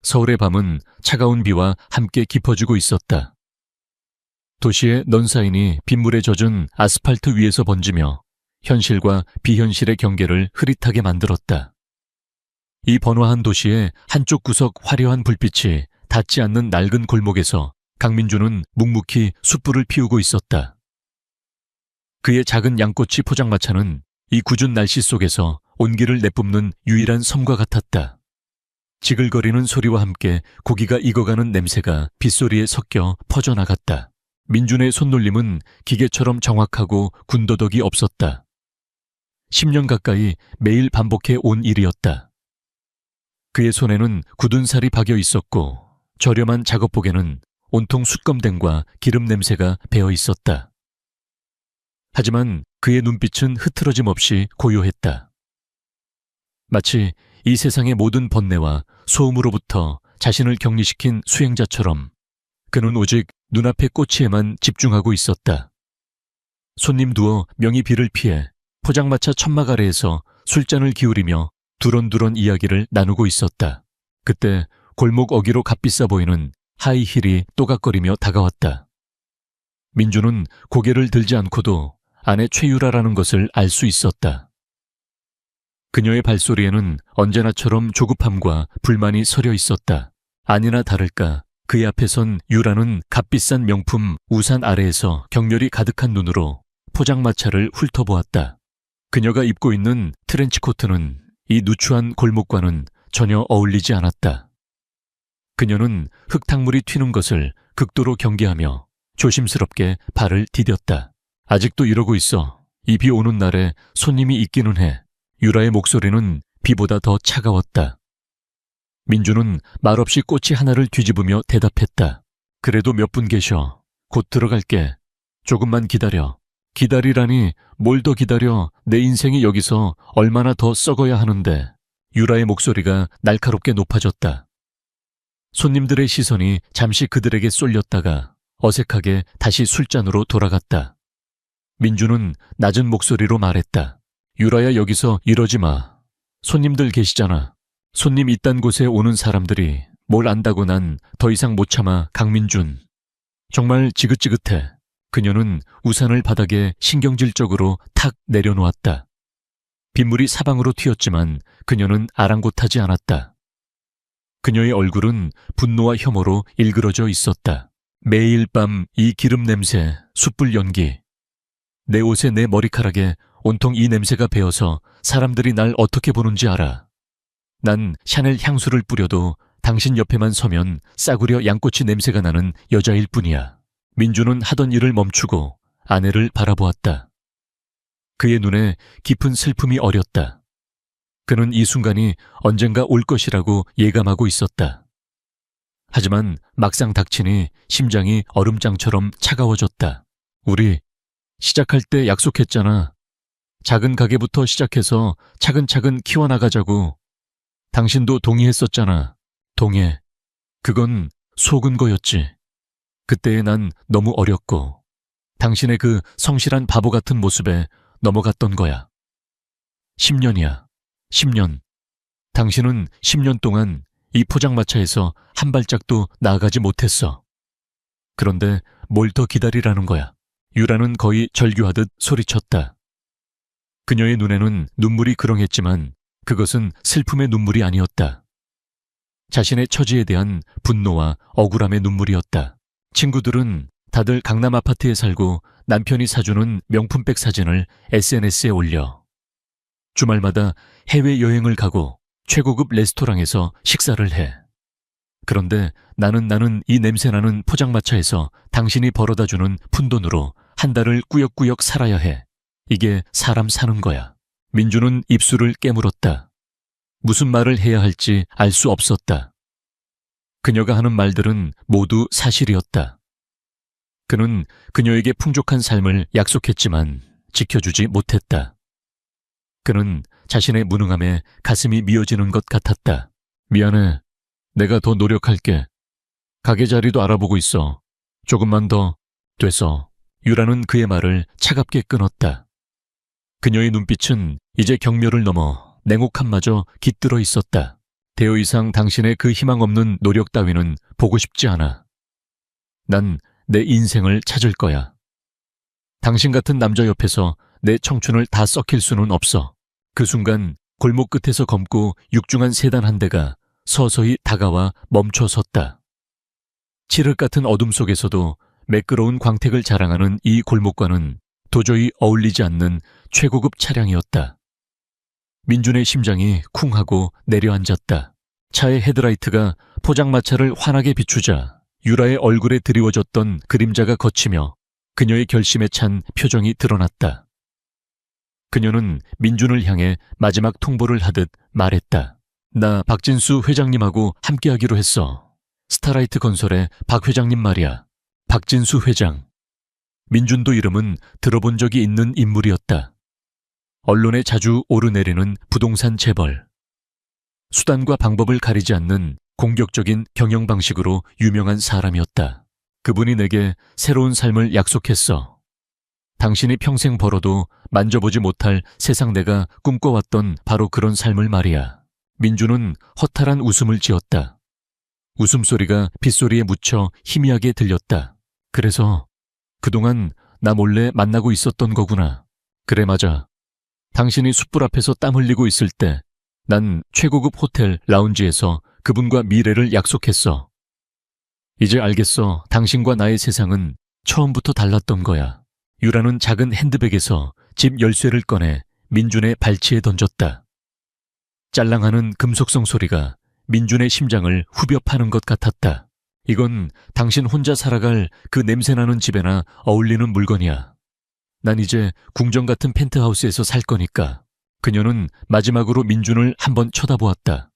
서울의 밤은 차가운 비와 함께 깊어지고 있었다. 도시의 넌사인이 빗물에 젖은 아스팔트 위에서 번지며 현실과 비현실의 경계를 흐릿하게 만들었다. 이 번화한 도시의 한쪽 구석 화려한 불빛이 닿지 않는 낡은 골목에서 강민주는 묵묵히 숯불을 피우고 있었다. 그의 작은 양꼬치 포장마차는 이 궂은 날씨 속에서 온기를 내뿜는 유일한 섬과 같았다. 지글거리는 소리와 함께 고기가 익어가는 냄새가 빗소리에 섞여 퍼져나갔다. 민준의 손놀림은 기계처럼 정확하고 군더더기 없었다. 10년 가까이 매일 반복해 온 일이었다. 그의 손에는 굳은 살이 박여 있었고 저렴한 작업복에는 온통 숯검댕과 기름 냄새가 배어 있었다. 하지만 그의 눈빛은 흐트러짐 없이 고요했다. 마치 이 세상의 모든 번뇌와 소음으로부터 자신을 격리시킨 수행자처럼 그는 오직 눈앞의 꼬치에만 집중하고 있었다. 손님 두어 명의 비를 피해 포장마차 천막 아래에서 술잔을 기울이며 두런두런 이야기를 나누고 있었다. 그때 골목 어귀로 값비싸 보이는 하이힐이 또각거리며 다가왔다. 민주는 고개를 들지 않고도 아내 최유라라는 것을 알 수 있었다. 그녀의 발소리에는 언제나처럼 조급함과 불만이 서려 있었다. 아니나 다를까 그의 앞에 선 유라는 값비싼 명품 우산 아래에서 격렬히 가득한 눈으로 포장마차를 훑어보았다. 그녀가 입고 있는 트렌치코트는 이 누추한 골목과는 전혀 어울리지 않았다. 그녀는 흙탕물이 튀는 것을 극도로 경계하며 조심스럽게 발을 디뎠다. 아직도 이러고 있어. 이 비 오는 날에 손님이 있기는 해. 유라의 목소리는 비보다 더 차가웠다. 민주는 말없이 꼬치 하나를 뒤집으며 대답했다. 그래도 몇 분 계셔. 곧 들어갈게. 조금만 기다려. 기다리라니 뭘 더 기다려. 내 인생이 여기서 얼마나 더 썩어야 하는데. 유라의 목소리가 날카롭게 높아졌다. 손님들의 시선이 잠시 그들에게 쏠렸다가 어색하게 다시 술잔으로 돌아갔다. 민주는 낮은 목소리로 말했다. 유라야, 여기서 이러지 마. 손님들 계시잖아. 손님 있단 곳에 오는 사람들이 뭘 안다고 난 더 이상 못 참아. 강민준. 정말 지긋지긋해. 그녀는 우산을 바닥에 신경질적으로 탁 내려놓았다. 빗물이 사방으로 튀었지만 그녀는 아랑곳하지 않았다. 그녀의 얼굴은 분노와 혐오로 일그러져 있었다. 매일 밤 이 기름 냄새, 숯불 연기. 내 옷에 내 머리카락에 온통 이 냄새가 배어서 사람들이 날 어떻게 보는지 알아. 난 샤넬 향수를 뿌려도 당신 옆에만 서면 싸구려 양꼬치 냄새가 나는 여자일 뿐이야. 민주는 하던 일을 멈추고 아내를 바라보았다. 그의 눈에 깊은 슬픔이 어렸다. 그는 이 순간이 언젠가 올 것이라고 예감하고 있었다. 하지만 막상 닥치니 심장이 얼음장처럼 차가워졌다. 우리 시작할 때 약속했잖아. 작은 가게부터 시작해서 차근차근 키워나가자고. 당신도 동의했었잖아. 동해. 그건 속은 거였지. 그때의 난 너무 어렸고 당신의 그 성실한 바보 같은 모습에 넘어갔던 거야. 10년이야. 10년. 당신은 10년 동안 이 포장마차에서 한 발짝도 나아가지 못했어. 그런데 뭘 더 기다리라는 거야. 유라는 거의 절규하듯 소리쳤다. 그녀의 눈에는 눈물이 그렁했지만 그것은 슬픔의 눈물이 아니었다. 자신의 처지에 대한 분노와 억울함의 눈물이었다. 친구들은 다들 강남 아파트에 살고 남편이 사주는 명품백 사진을 SNS에 올려. 주말마다 해외여행을 가고 최고급 레스토랑에서 식사를 해. 그런데 나는 이 냄새나는 포장마차에서 당신이 벌어다주는 푼돈으로 한 달을 꾸역꾸역 살아야 해. 이게 사람 사는 거야. 민주는 입술을 깨물었다. 무슨 말을 해야 할지 알 수 없었다. 그녀가 하는 말들은 모두 사실이었다. 그는 그녀에게 풍족한 삶을 약속했지만 지켜주지 못했다. 그는 자신의 무능함에 가슴이 미어지는 것 같았다. 미안해. 내가 더 노력할게. 가게 자리도 알아보고 있어. 조금만 더. 됐어. 유라는 그의 말을 차갑게 끊었다. 그녀의 눈빛은 이제 경멸을 넘어 냉혹함마저 깃들어 있었다. 더 이상 당신의 그 희망 없는 노력 따위는 보고 싶지 않아. 난 내 인생을 찾을 거야. 당신 같은 남자 옆에서 내 청춘을 다 썩힐 수는 없어. 그 순간 골목 끝에서 검고 육중한 세단 한 대가 서서히 다가와 멈춰 섰다. 칠흑 같은 어둠 속에서도 매끄러운 광택을 자랑하는 이 골목과는 도저히 어울리지 않는 최고급 차량이었다. 민준의 심장이 쿵하고 내려앉았다. 차의 헤드라이트가 포장마차를 환하게 비추자 유라의 얼굴에 드리워졌던 그림자가 걷히며 그녀의 결심에 찬 표정이 드러났다. 그녀는 민준을 향해 마지막 통보를 하듯 말했다. 나 박진수 회장님하고 함께하기로 했어. 스타라이트 건설의 박 회장님 말이야. 박진수 회장. 민준도 이름은 들어본 적이 있는 인물이었다. 언론에 자주 오르내리는 부동산 재벌. 수단과 방법을 가리지 않는 공격적인 경영 방식으로 유명한 사람이었다. 그분이 내게 새로운 삶을 약속했어. 당신이 평생 벌어도 만져보지 못할 세상 내가 꿈꿔왔던 바로 그런 삶을 말이야. 민주는 허탈한 웃음을 지었다. 웃음소리가 빗소리에 묻혀 희미하게 들렸다. 그래서 그동안 나 몰래 만나고 있었던 거구나. 그래 맞아. 당신이 숯불 앞에서 땀 흘리고 있을 때 난 최고급 호텔 라운지에서 그분과 미래를 약속했어. 이제 알겠어. 당신과 나의 세상은 처음부터 달랐던 거야. 유라는 작은 핸드백에서 집 열쇠를 꺼내 민준의 발치에 던졌다. 짤랑하는 금속성 소리가 민준의 심장을 후벼 파는 것 같았다. 이건 당신 혼자 살아갈 그 냄새나는 집에나 어울리는 물건이야. 난 이제 궁전 같은 펜트하우스에서 살 거니까. 그녀는 마지막으로 민준을 한번 쳐다보았다.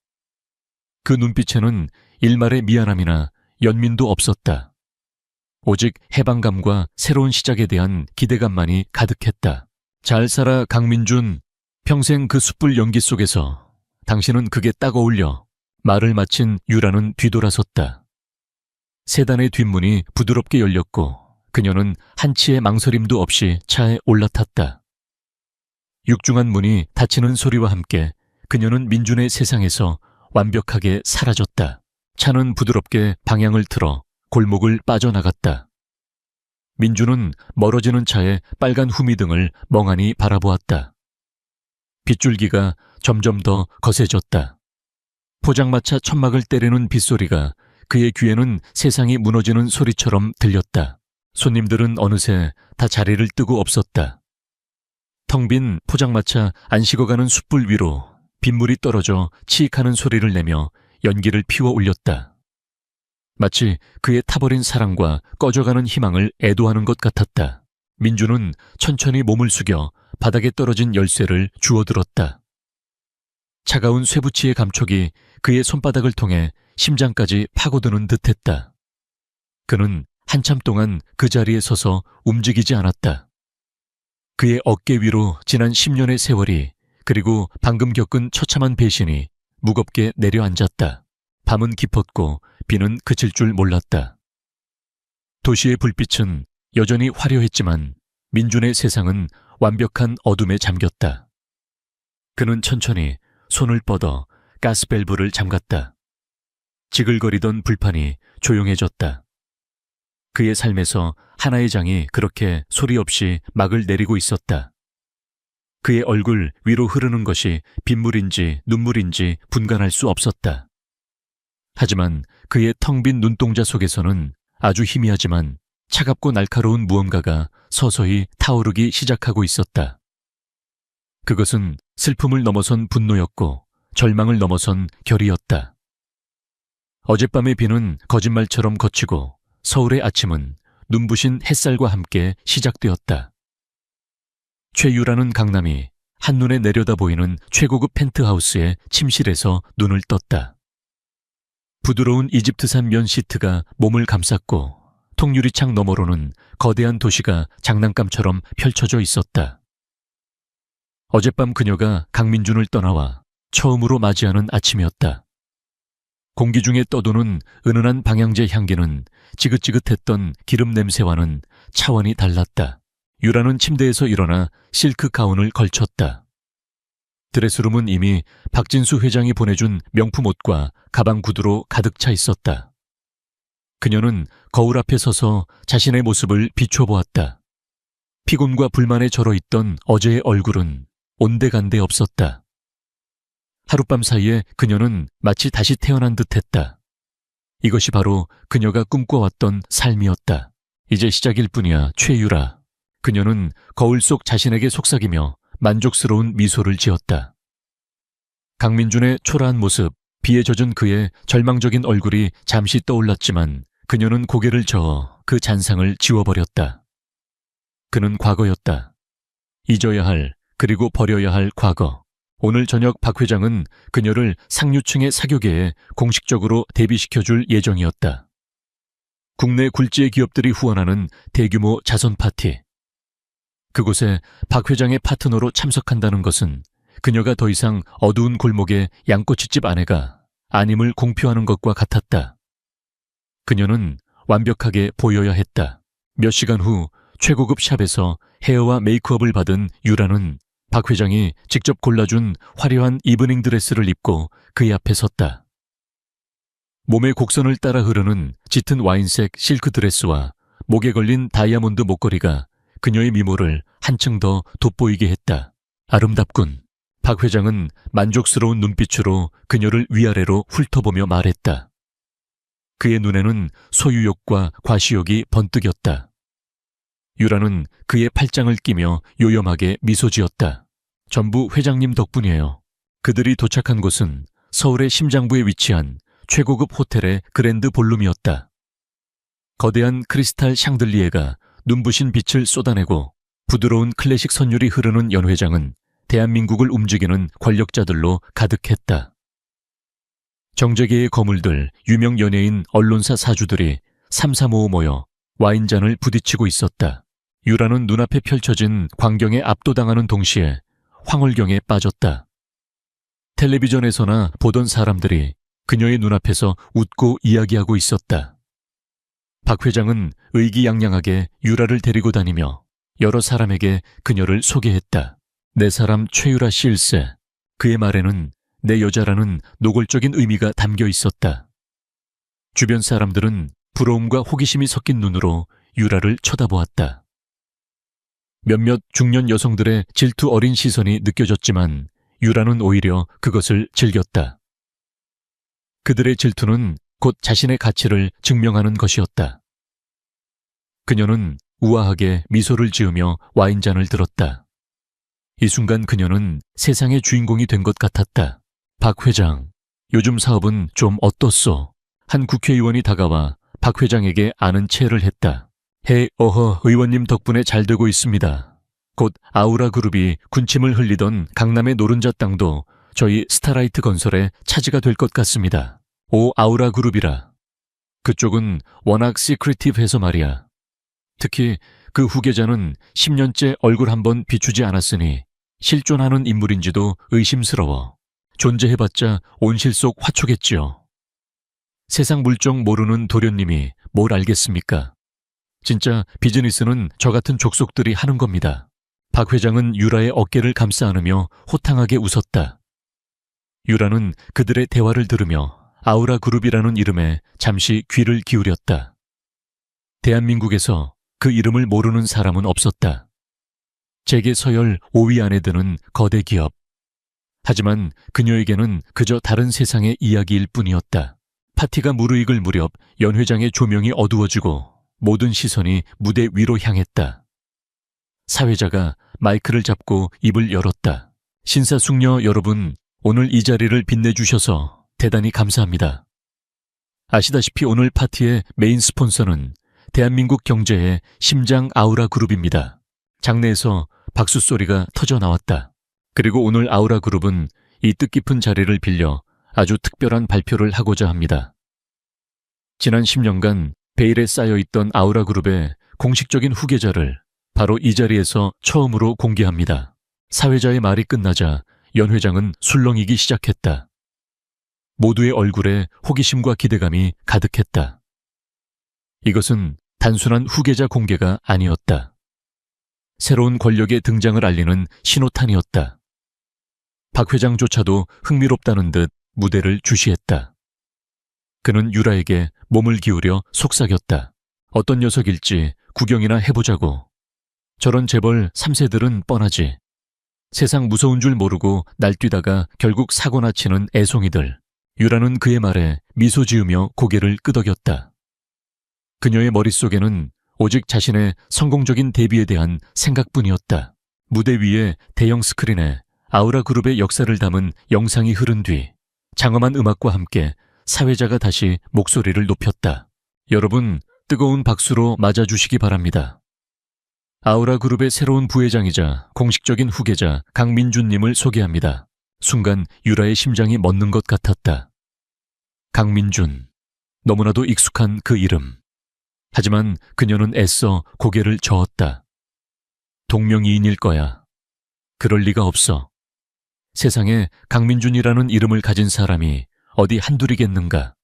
그 눈빛에는 일말의 미안함이나 연민도 없었다. 오직 해방감과 새로운 시작에 대한 기대감만이 가득했다. 잘 살아 강민준. 평생 그 숯불 연기 속에서 당신은 그게 딱 어울려. 말을 마친 유라는 뒤돌아섰다. 세단의 뒷문이 부드럽게 열렸고 그녀는 한치의 망설임도 없이 차에 올라탔다. 육중한 문이 닫히는 소리와 함께 그녀는 민준의 세상에서 완벽하게 사라졌다. 차는 부드럽게 방향을 틀어 골목을 빠져나갔다. 민준은 멀어지는 차의 빨간 후미등을 멍하니 바라보았다. 빗줄기가 점점 더 거세졌다. 포장마차 천막을 때리는 빗소리가 그의 귀에는 세상이 무너지는 소리처럼 들렸다. 손님들은 어느새 다 자리를 뜨고 없었다. 텅 빈 포장마차 안 식어가는 숯불 위로 빗물이 떨어져 치익하는 소리를 내며 연기를 피워 올렸다. 마치 그의 타버린 사랑과 꺼져가는 희망을 애도하는 것 같았다. 민주는 천천히 몸을 숙여 바닥에 떨어진 열쇠를 주워들었다. 차가운 쇠붙이의 감촉이 그의 손바닥을 통해 심장까지 파고드는 듯했다. 그는 한참 동안 그 자리에 서서 움직이지 않았다. 그의 어깨 위로 지난 10년의 세월이 그리고 방금 겪은 처참한 배신이 무겁게 내려앉았다. 밤은 깊었고 비는 그칠 줄 몰랐다. 도시의 불빛은 여전히 화려했지만 민준의 세상은 완벽한 어둠에 잠겼다. 그는 천천히 손을 뻗어 가스밸브를 잠갔다. 지글거리던 불판이 조용해졌다. 그의 삶에서 하나의 장이 그렇게 소리 없이 막을 내리고 있었다. 그의 얼굴 위로 흐르는 것이 빗물인지 눈물인지 분간할 수 없었다. 하지만 그의 텅 빈 눈동자 속에서는 아주 희미하지만 차갑고 날카로운 무언가가 서서히 타오르기 시작하고 있었다. 그것은 슬픔을 넘어선 분노였고 절망을 넘어선 결의였다. 어젯밤의 비는 거짓말처럼 거치고 서울의 아침은 눈부신 햇살과 함께 시작되었다. 최유라는 강남이 한눈에 내려다 보이는 최고급 펜트하우스의 침실에서 눈을 떴다. 부드러운 이집트산 면 시트가 몸을 감쌌고 통유리창 너머로는 거대한 도시가 장난감처럼 펼쳐져 있었다. 어젯밤 그녀가 강민준을 떠나와 처음으로 맞이하는 아침이었다. 공기 중에 떠도는 은은한 방향제 향기는 지긋지긋했던 기름 냄새와는 차원이 달랐다. 유라는 침대에서 일어나 실크 가운을 걸쳤다. 드레스룸은 이미 박진수 회장이 보내준 명품 옷과 가방 구두로 가득 차 있었다. 그녀는 거울 앞에 서서 자신의 모습을 비춰보았다. 피곤과 불만에 절어있던 어제의 얼굴은 온데간데 없었다. 하룻밤 사이에 그녀는 마치 다시 태어난 듯했다. 이것이 바로 그녀가 꿈꿔왔던 삶이었다. 이제 시작일 뿐이야, 최유라. 그녀는 거울 속 자신에게 속삭이며 만족스러운 미소를 지었다. 강민준의 초라한 모습, 비에 젖은 그의 절망적인 얼굴이 잠시 떠올랐지만 그녀는 고개를 저어 그 잔상을 지워버렸다. 그는 과거였다. 잊어야 할, 그리고 버려야 할 과거. 오늘 저녁 박 회장은 그녀를 상류층의 사교계에 공식적으로 데뷔시켜줄 예정이었다. 국내 굴지의 기업들이 후원하는 대규모 자선 파티. 그곳에 박 회장의 파트너로 참석한다는 것은 그녀가 더 이상 어두운 골목의 양꼬치집 아내가 아님을 공표하는 것과 같았다. 그녀는 완벽하게 보여야 했다. 몇 시간 후 최고급 샵에서 헤어와 메이크업을 받은 유라는 박 회장이 직접 골라준 화려한 이브닝 드레스를 입고 그의 앞에 섰다. 몸의 곡선을 따라 흐르는 짙은 와인색 실크 드레스와 목에 걸린 다이아몬드 목걸이가 그녀의 미모를 한층 더 돋보이게 했다. 아름답군. 박 회장은 만족스러운 눈빛으로 그녀를 위아래로 훑어보며 말했다. 그의 눈에는 소유욕과 과시욕이 번뜩였다. 유라는 그의 팔짱을 끼며 요염하게 미소 지었다. 전부 회장님 덕분이에요. 그들이 도착한 곳은 서울의 심장부에 위치한 최고급 호텔의 그랜드 볼룸이었다. 거대한 크리스탈 샹들리에가 눈부신 빛을 쏟아내고 부드러운 클래식 선율이 흐르는 연회장은 대한민국을 움직이는 권력자들로 가득했다. 정재계의 거물들, 유명 연예인, 언론사 사주들이 삼삼오오 모여 와인잔을 부딪히고 있었다. 유라는 눈앞에 펼쳐진 광경에 압도당하는 동시에 황홀경에 빠졌다. 텔레비전에서나 보던 사람들이 그녀의 눈앞에서 웃고 이야기하고 있었다. 박 회장은 의기양양하게 유라를 데리고 다니며 여러 사람에게 그녀를 소개했다. 내 사람 최유라 씨일세. 그의 말에는 내 여자라는 노골적인 의미가 담겨 있었다. 주변 사람들은 부러움과 호기심이 섞인 눈으로 유라를 쳐다보았다. 몇몇 중년 여성들의 질투 어린 시선이 느껴졌지만 유라는 오히려 그것을 즐겼다. 그들의 질투는 곧 자신의 가치를 증명하는 것이었다. 그녀는 우아하게 미소를 지으며 와인잔을 들었다. 이 순간 그녀는 세상의 주인공이 된 것 같았다. 박 회장, 요즘 사업은 좀 어떻소? 한 국회의원이 다가와 박 회장에게 아는 체를 했다. 의원님 덕분에 잘 되고 있습니다. 곧 아우라 그룹이 군침을 흘리던 강남의 노른자 땅도 저희 스타라이트 건설의 차지가 될 것 같습니다. 오 아우라 그룹이라. 그쪽은 워낙 시크리티브해서 말이야. 특히 그 후계자는 10년째 얼굴 한번 비추지 않았으니 실존하는 인물인지도 의심스러워. 존재해봤자 온실 속 화초겠지요. 세상 물정 모르는 도련님이 뭘 알겠습니까? 진짜 비즈니스는 저 같은 족속들이 하는 겁니다. 박 회장은 유라의 어깨를 감싸 안으며 호탕하게 웃었다. 유라는 그들의 대화를 들으며 아우라 그룹이라는 이름에 잠시 귀를 기울였다. 대한민국에서 그 이름을 모르는 사람은 없었다. 재계 서열 5위 안에 드는 거대 기업. 하지만 그녀에게는 그저 다른 세상의 이야기일 뿐이었다. 파티가 무르익을 무렵 연 회장의 조명이 어두워지고 모든 시선이 무대 위로 향했다. 사회자가 마이크를 잡고 입을 열었다. 신사숙녀 여러분, 오늘 이 자리를 빛내주셔서 대단히 감사합니다. 아시다시피 오늘 파티의 메인 스폰서는 대한민국 경제의 심장 아우라 그룹입니다. 장내에서 박수 소리가 터져 나왔다. 그리고 오늘 아우라 그룹은 이 뜻깊은 자리를 빌려 아주 특별한 발표를 하고자 합니다. 지난 10년간 베일에 쌓여있던 아우라 그룹의 공식적인 후계자를 바로 이 자리에서 처음으로 공개합니다. 사회자의 말이 끝나자 연 회장은 술렁이기 시작했다. 모두의 얼굴에 호기심과 기대감이 가득했다. 이것은 단순한 후계자 공개가 아니었다. 새로운 권력의 등장을 알리는 신호탄이었다. 박 회장조차도 흥미롭다는 듯 무대를 주시했다. 그는 유라에게 몸을 기울여 속삭였다. 어떤 녀석일지 구경이나 해보자고. 저런 재벌 3세들은 뻔하지. 세상 무서운 줄 모르고 날뛰다가 결국 사고나 치는 애송이들. 유라는 그의 말에 미소 지으며 고개를 끄덕였다. 그녀의 머릿속에는 오직 자신의 성공적인 데뷔에 대한 생각뿐이었다. 무대 위에 대형 스크린에 아우라 그룹의 역사를 담은 영상이 흐른 뒤 장엄한 음악과 함께 사회자가 다시 목소리를 높였다. 여러분, 뜨거운 박수로 맞아주시기 바랍니다. 아우라 그룹의 새로운 부회장이자 공식적인 후계자 강민준님을 소개합니다. 순간 유라의 심장이 멎는 것 같았다. 강민준. 너무나도 익숙한 그 이름. 하지만 그녀는 애써 고개를 저었다. 동명이인일 거야. 그럴 리가 없어. 세상에 강민준이라는 이름을 가진 사람이 어디 한둘이겠는가.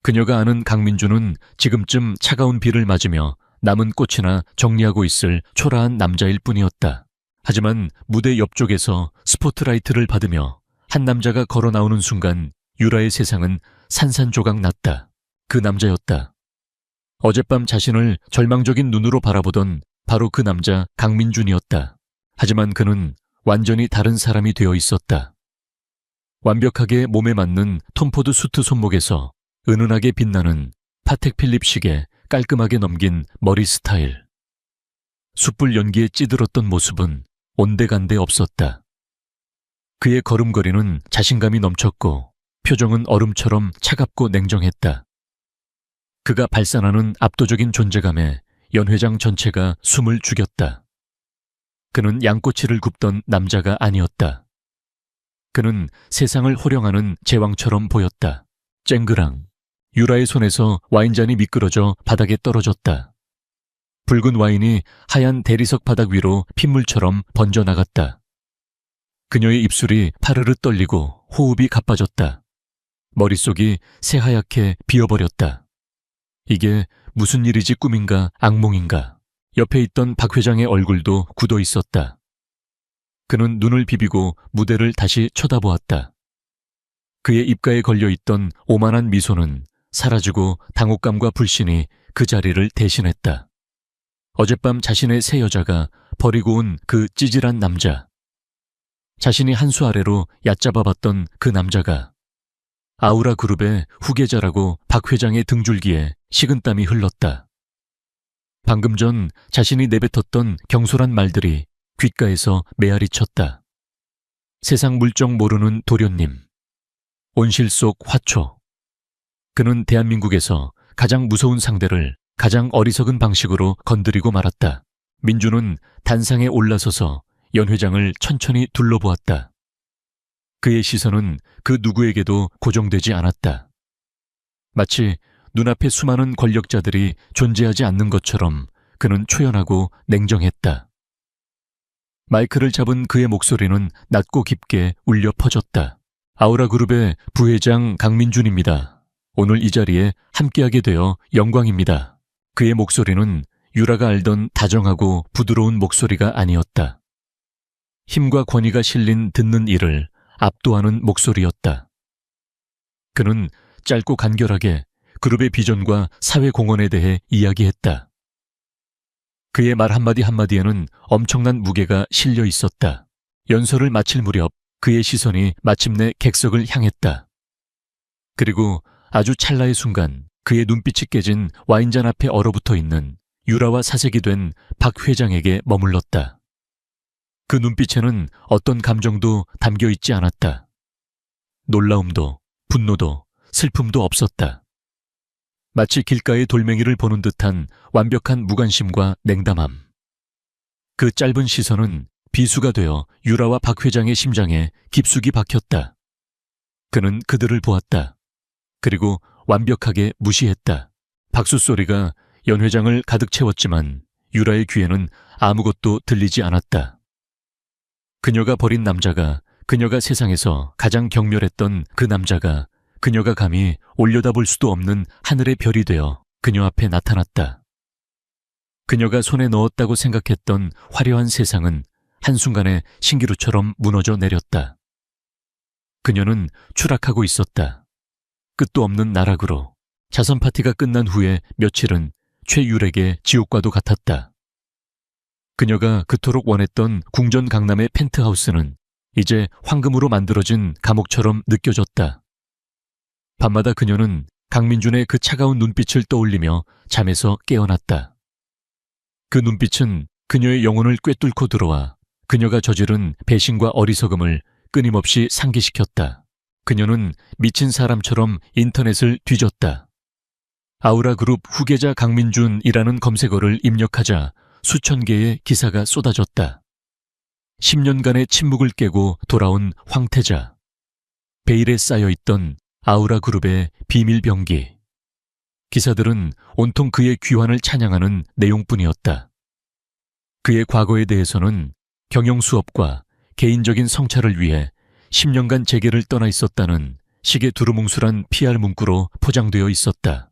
그녀가 아는 강민준은 지금쯤 차가운 비를 맞으며 남은 꽃이나 정리하고 있을 초라한 남자일 뿐이었다. 하지만 무대 옆쪽에서 스포트라이트를 받으며 한 남자가 걸어 나오는 순간 유라의 세상은 산산조각 났다. 그 남자였다. 어젯밤 자신을 절망적인 눈으로 바라보던 바로 그 남자 강민준이었다. 하지만 그는 완전히 다른 사람이 되어 있었다. 완벽하게 몸에 맞는 톰포드 수트 손목에서 은은하게 빛나는 파텍 필립식에 깔끔하게 넘긴 머리 스타일. 숯불 연기에 찌들었던 모습은 온데간데 없었다. 그의 걸음걸이는 자신감이 넘쳤고 표정은 얼음처럼 차갑고 냉정했다. 그가 발산하는 압도적인 존재감에 연회장 전체가 숨을 죽였다. 그는 양꼬치를 굽던 남자가 아니었다. 그는 세상을 호령하는 제왕처럼 보였다. 쨍그랑. 유라의 손에서 와인잔이 미끄러져 바닥에 떨어졌다. 붉은 와인이 하얀 대리석 바닥 위로 핏물처럼 번져나갔다. 그녀의 입술이 파르르 떨리고 호흡이 가빠졌다. 머릿속이 새하얗게 비어버렸다. 이게 무슨 일이지, 꿈인가 악몽인가. 옆에 있던 박 회장의 얼굴도 굳어 있었다. 그는 눈을 비비고 무대를 다시 쳐다보았다. 그의 입가에 걸려있던 오만한 미소는 사라지고 당혹감과 불신이 그 자리를 대신했다. 어젯밤 자신의 새 여자가 버리고 온 그 찌질한 남자. 자신이 한 수 아래로 얕잡아봤던 그 남자가 아우라 그룹의 후계자라고 박 회장의 등줄기에 식은땀이 흘렀다. 방금 전 자신이 내뱉었던 경솔한 말들이 귓가에서 메아리 쳤다. 세상 물정 모르는 도련님. 온실 속 화초. 그는 대한민국에서 가장 무서운 상대를 가장 어리석은 방식으로 건드리고 말았다. 민주는 단상에 올라서서 연 회장을 천천히 둘러보았다. 그의 시선은 그 누구에게도 고정되지 않았다. 마치 눈앞에 수많은 권력자들이 존재하지 않는 것처럼 그는 초연하고 냉정했다. 마이크를 잡은 그의 목소리는 낮고 깊게 울려 퍼졌다. 아우라 그룹의 부회장 강민준입니다. 오늘 이 자리에 함께하게 되어 영광입니다. 그의 목소리는 유라가 알던 다정하고 부드러운 목소리가 아니었다. 힘과 권위가 실린 듣는 이를 압도하는 목소리였다. 그는 짧고 간결하게 그룹의 비전과 사회 공헌에 대해 이야기했다. 그의 말 한마디 한마디에는 엄청난 무게가 실려 있었다. 연설을 마칠 무렵 그의 시선이 마침내 객석을 향했다. 그리고 아주 찰나의 순간 그의 눈빛이 깨진 와인잔 앞에 얼어붙어 있는 유라와 사색이 된 박 회장에게 머물렀다. 그 눈빛에는 어떤 감정도 담겨 있지 않았다. 놀라움도 분노도 슬픔도 없었다. 마치 길가의 돌멩이를 보는 듯한 완벽한 무관심과 냉담함. 그 짧은 시선은 비수가 되어 유라와 박 회장의 심장에 깊숙이 박혔다. 그는 그들을 보았다. 그리고 완벽하게 무시했다. 박수 소리가 연 회장을 가득 채웠지만 유라의 귀에는 아무것도 들리지 않았다. 그녀가 버린 남자가, 그녀가 세상에서 가장 경멸했던 그 남자가 그녀가 감히 올려다볼 수도 없는 하늘의 별이 되어 그녀 앞에 나타났다. 그녀가 손에 넣었다고 생각했던 화려한 세상은 한순간에 신기루처럼 무너져 내렸다. 그녀는 추락하고 있었다. 끝도 없는 나락으로. 자선 파티가 끝난 후에 며칠은 최율에게 지옥과도 같았다. 그녀가 그토록 원했던 궁전 강남의 펜트하우스는 이제 황금으로 만들어진 감옥처럼 느껴졌다. 밤마다 그녀는 강민준의 그 차가운 눈빛을 떠올리며 잠에서 깨어났다. 그 눈빛은 그녀의 영혼을 꿰뚫고 들어와 그녀가 저지른 배신과 어리석음을 끊임없이 상기시켰다. 그녀는 미친 사람처럼 인터넷을 뒤졌다. 아우라그룹 후계자 강민준이라는 검색어를 입력하자 수천 개의 기사가 쏟아졌다. 10년간의 침묵을 깨고 돌아온 황태자. 베일에 쌓여있던 아우라그룹의 비밀 병기. 기사들은 온통 그의 귀환을 찬양하는 내용뿐이었다. 그의 과거에 대해서는 경영 수업과 개인적인 성찰을 위해 10년간 재계를 떠나 있었다는 식의 두루뭉술한 PR 문구로 포장되어 있었다.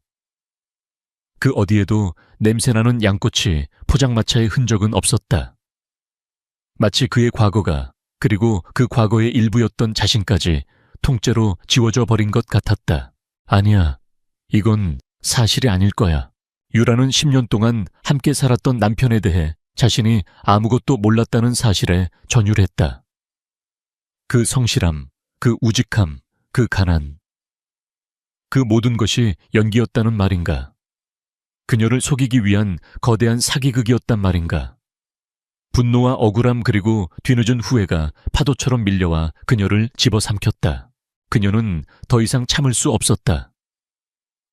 그 어디에도 냄새나는 양꼬치, 포장마차의 흔적은 없었다. 마치 그의 과거가 그리고 그 과거의 일부였던 자신까지 통째로 지워져 버린 것 같았다. 아니야, 이건 사실이 아닐 거야. 유라는 10년 동안 함께 살았던 남편에 대해 자신이 아무것도 몰랐다는 사실에 전율했다. 그 성실함, 그 우직함, 그 가난. 그 모든 것이 연기였다는 말인가? 그녀를 속이기 위한 거대한 사기극이었단 말인가? 분노와 억울함 그리고 뒤늦은 후회가 파도처럼 밀려와 그녀를 집어삼켰다. 그녀는 더 이상 참을 수 없었다.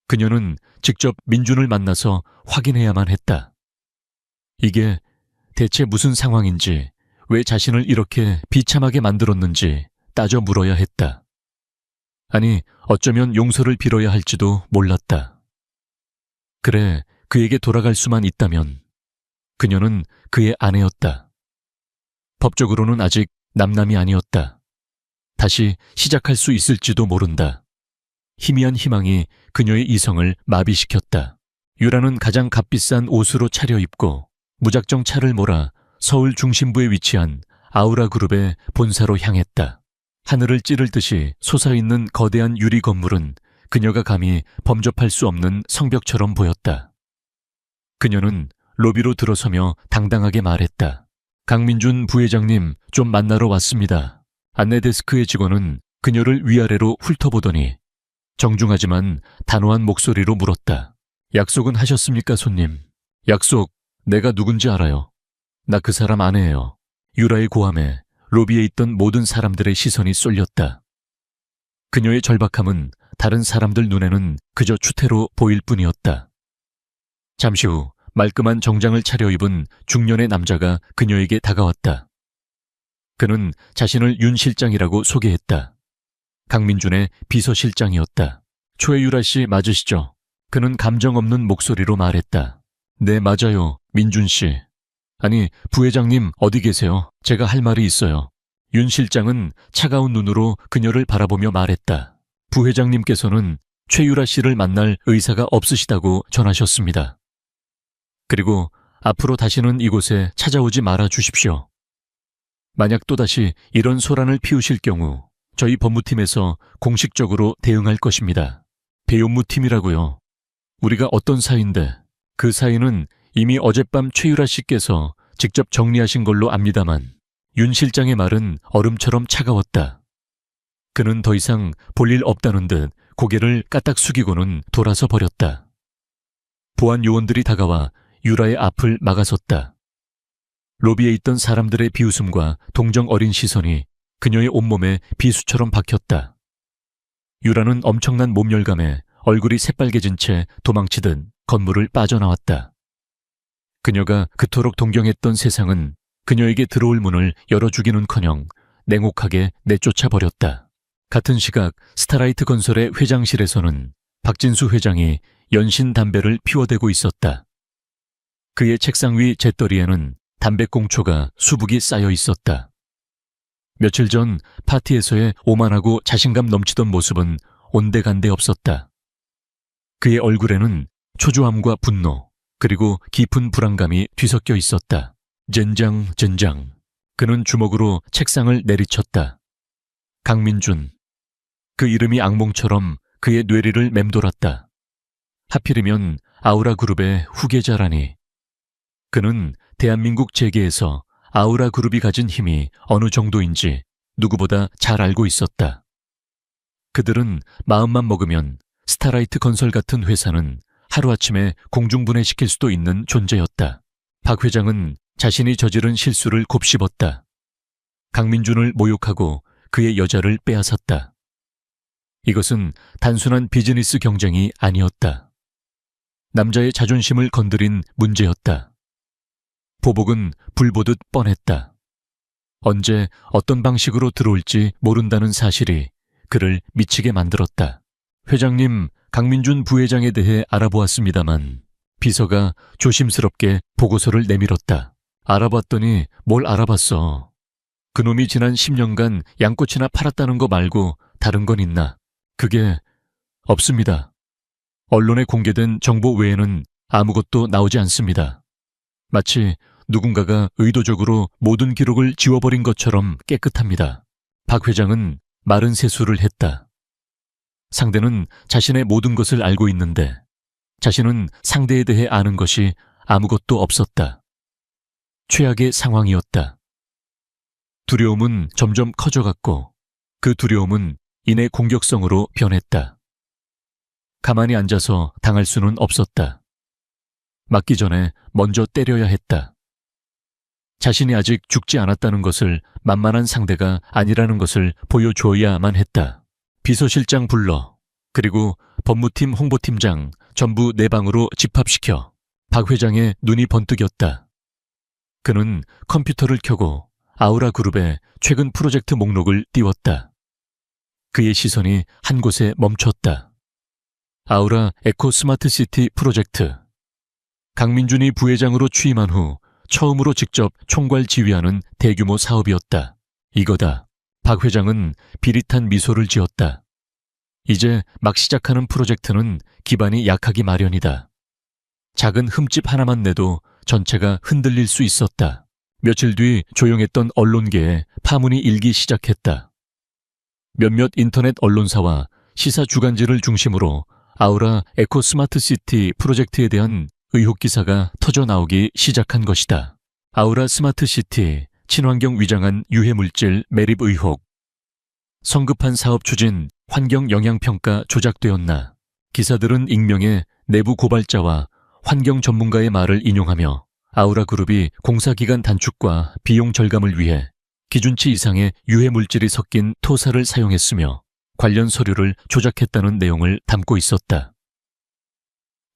그녀는 직접 민준을 만나서 확인해야만 했다. 이게 대체 무슨 상황인지, 왜 자신을 이렇게 비참하게 만들었는지 따져 물어야 했다. 아니, 어쩌면 용서를 빌어야 할지도 몰랐다. 그래, 그에게 돌아갈 수만 있다면. 그녀는 그의 아내였다. 법적으로는 아직 남남이 아니었다. 다시 시작할 수 있을지도 모른다. 희미한 희망이 그녀의 이성을 마비시켰다. 유라는 가장 값비싼 옷으로 차려입고 무작정 차를 몰아 서울 중심부에 위치한 아우라그룹의 본사로 향했다. 하늘을 찌를 듯이 솟아있는 거대한 유리 건물은 그녀가 감히 범접할 수 없는 성벽처럼 보였다. 그녀는 로비로 들어서며 당당하게 말했다. 강민준 부회장님, 좀 만나러 왔습니다. 안내데스크의 직원은 그녀를 위아래로 훑어보더니 정중하지만 단호한 목소리로 물었다. 약속은 하셨습니까, 손님? 약속, 내가 누군지 알아요. 나 그 사람 아내예요. 유라의 고함에 로비에 있던 모든 사람들의 시선이 쏠렸다. 그녀의 절박함은 다른 사람들 눈에는 그저 추태로 보일 뿐이었다. 잠시 후 말끔한 정장을 차려입은 중년의 남자가 그녀에게 다가왔다. 그는 자신을 윤 실장이라고 소개했다. 강민준의 비서실장이었다. 최유라 씨 맞으시죠? 그는 감정 없는 목소리로 말했다. 네, 맞아요, 민준 씨. 아니, 부회장님 어디 계세요? 제가 할 말이 있어요. 윤 실장은 차가운 눈으로 그녀를 바라보며 말했다. 부회장님께서는 최유라 씨를 만날 의사가 없으시다고 전하셨습니다. 그리고 앞으로 다시는 이곳에 찾아오지 말아 주십시오. 만약 또다시 이런 소란을 피우실 경우 저희 법무팀에서 공식적으로 대응할 것입니다. 배용무팀이라고요. 우리가 어떤 사이인데. 그 사이는 이미 어젯밤 최유라 씨께서 직접 정리하신 걸로 압니다만 윤 실장의 말은 얼음처럼 차가웠다. 그는 더 이상 볼 일 없다는 듯 고개를 까딱 숙이고는 돌아서 버렸다. 보안 요원들이 다가와 유라의 앞을 막아섰다. 로비에 있던 사람들의 비웃음과 동정 어린 시선이 그녀의 온몸에 비수처럼 박혔다. 유라는 엄청난 몸열감에 얼굴이 새빨개진 채 도망치듯 건물을 빠져나왔다. 그녀가 그토록 동경했던 세상은 그녀에게 들어올 문을 열어주기는커녕 냉혹하게 내쫓아 버렸다. 같은 시각 스타라이트 건설의 회장실에서는 박진수 회장이 연신 담배를 피워대고 있었다. 그의 책상 위 잿더리에는 담배꽁초가 수북이 쌓여 있었다. 며칠 전 파티에서의 오만하고 자신감 넘치던 모습은 온데간데 없었다. 그의 얼굴에는 초조함과 분노, 그리고 깊은 불안감이 뒤섞여 있었다. 젠장. 그는 주먹으로 책상을 내리쳤다. 강민준, 그 이름이 악몽처럼 그의 뇌리를 맴돌았다. 하필이면 아우라그룹의 후계자라니. 그는 대한민국 재계에서 아우라그룹이 가진 힘이 어느 정도인지 누구보다 잘 알고 있었다. 그들은 마음만 먹으면 스타라이트 건설 같은 회사는 하루아침에 공중분해시킬 수도 있는 존재였다. 박 회장은 자신이 저지른 실수를 곱씹었다. 강민준을 모욕하고 그의 여자를 빼앗았다. 이것은 단순한 비즈니스 경쟁이 아니었다. 남자의 자존심을 건드린 문제였다. 보복은 불보듯 뻔했다. 언제 어떤 방식으로 들어올지 모른다는 사실이 그를 미치게 만들었다. 회장님, 강민준 부회장에 대해 알아보았습니다만 비서가 조심스럽게 보고서를 내밀었다. 알아봤더니 뭘 알아봤어. 그놈이 지난 10년간 양꼬치나 팔았다는 거 말고 다른 건 있나? 그게 없습니다. 언론에 공개된 정보 외에는 아무것도 나오지 않습니다. 마치 누군가가 의도적으로 모든 기록을 지워버린 것처럼 깨끗합니다. 박 회장은 마른 세수를 했다. 상대는 자신의 모든 것을 알고 있는데 자신은 상대에 대해 아는 것이 아무것도 없었다. 최악의 상황이었다. 두려움은 점점 커져갔고 그 두려움은 이내 공격성으로 변했다. 가만히 앉아서 당할 수는 없었다. 맞기 전에 먼저 때려야 했다. 자신이 아직 죽지 않았다는 것을 만만한 상대가 아니라는 것을 보여줘야만 했다. 비서실장 불러, 그리고 법무팀 홍보팀장 전부 내 방으로 집합시켜. 박 회장의 눈이 번뜩였다. 그는 컴퓨터를 켜고 아우라그룹의 최근 프로젝트 목록을 띄웠다. 그의 시선이 한 곳에 멈췄다. 아우라 에코 스마트시티 프로젝트. 강민준이 부회장으로 취임한 후 처음으로 직접 총괄 지휘하는 대규모 사업이었다. 이거다. 박 회장은 비릿한 미소를 지었다. 이제 막 시작하는 프로젝트는 기반이 약하기 마련이다. 작은 흠집 하나만 내도 전체가 흔들릴 수 있었다. 며칠 뒤 조용했던 언론계에 파문이 일기 시작했다. 몇몇 인터넷 언론사와 시사 주간지를 중심으로 아우라 에코 스마트시티 프로젝트에 대한 의혹 기사가 터져 나오기 시작한 것이다. 아우라 스마트시티 친환경 위장한 유해물질 매립 의혹. 성급한 사업 추진, 환경 영향평가 조작되었나. 기사들은 익명의 내부 고발자와 환경 전문가의 말을 인용하며 아우라그룹이 공사기간 단축과 비용 절감을 위해 기준치 이상의 유해물질이 섞인 토사를 사용했으며 관련 서류를 조작했다는 내용을 담고 있었다.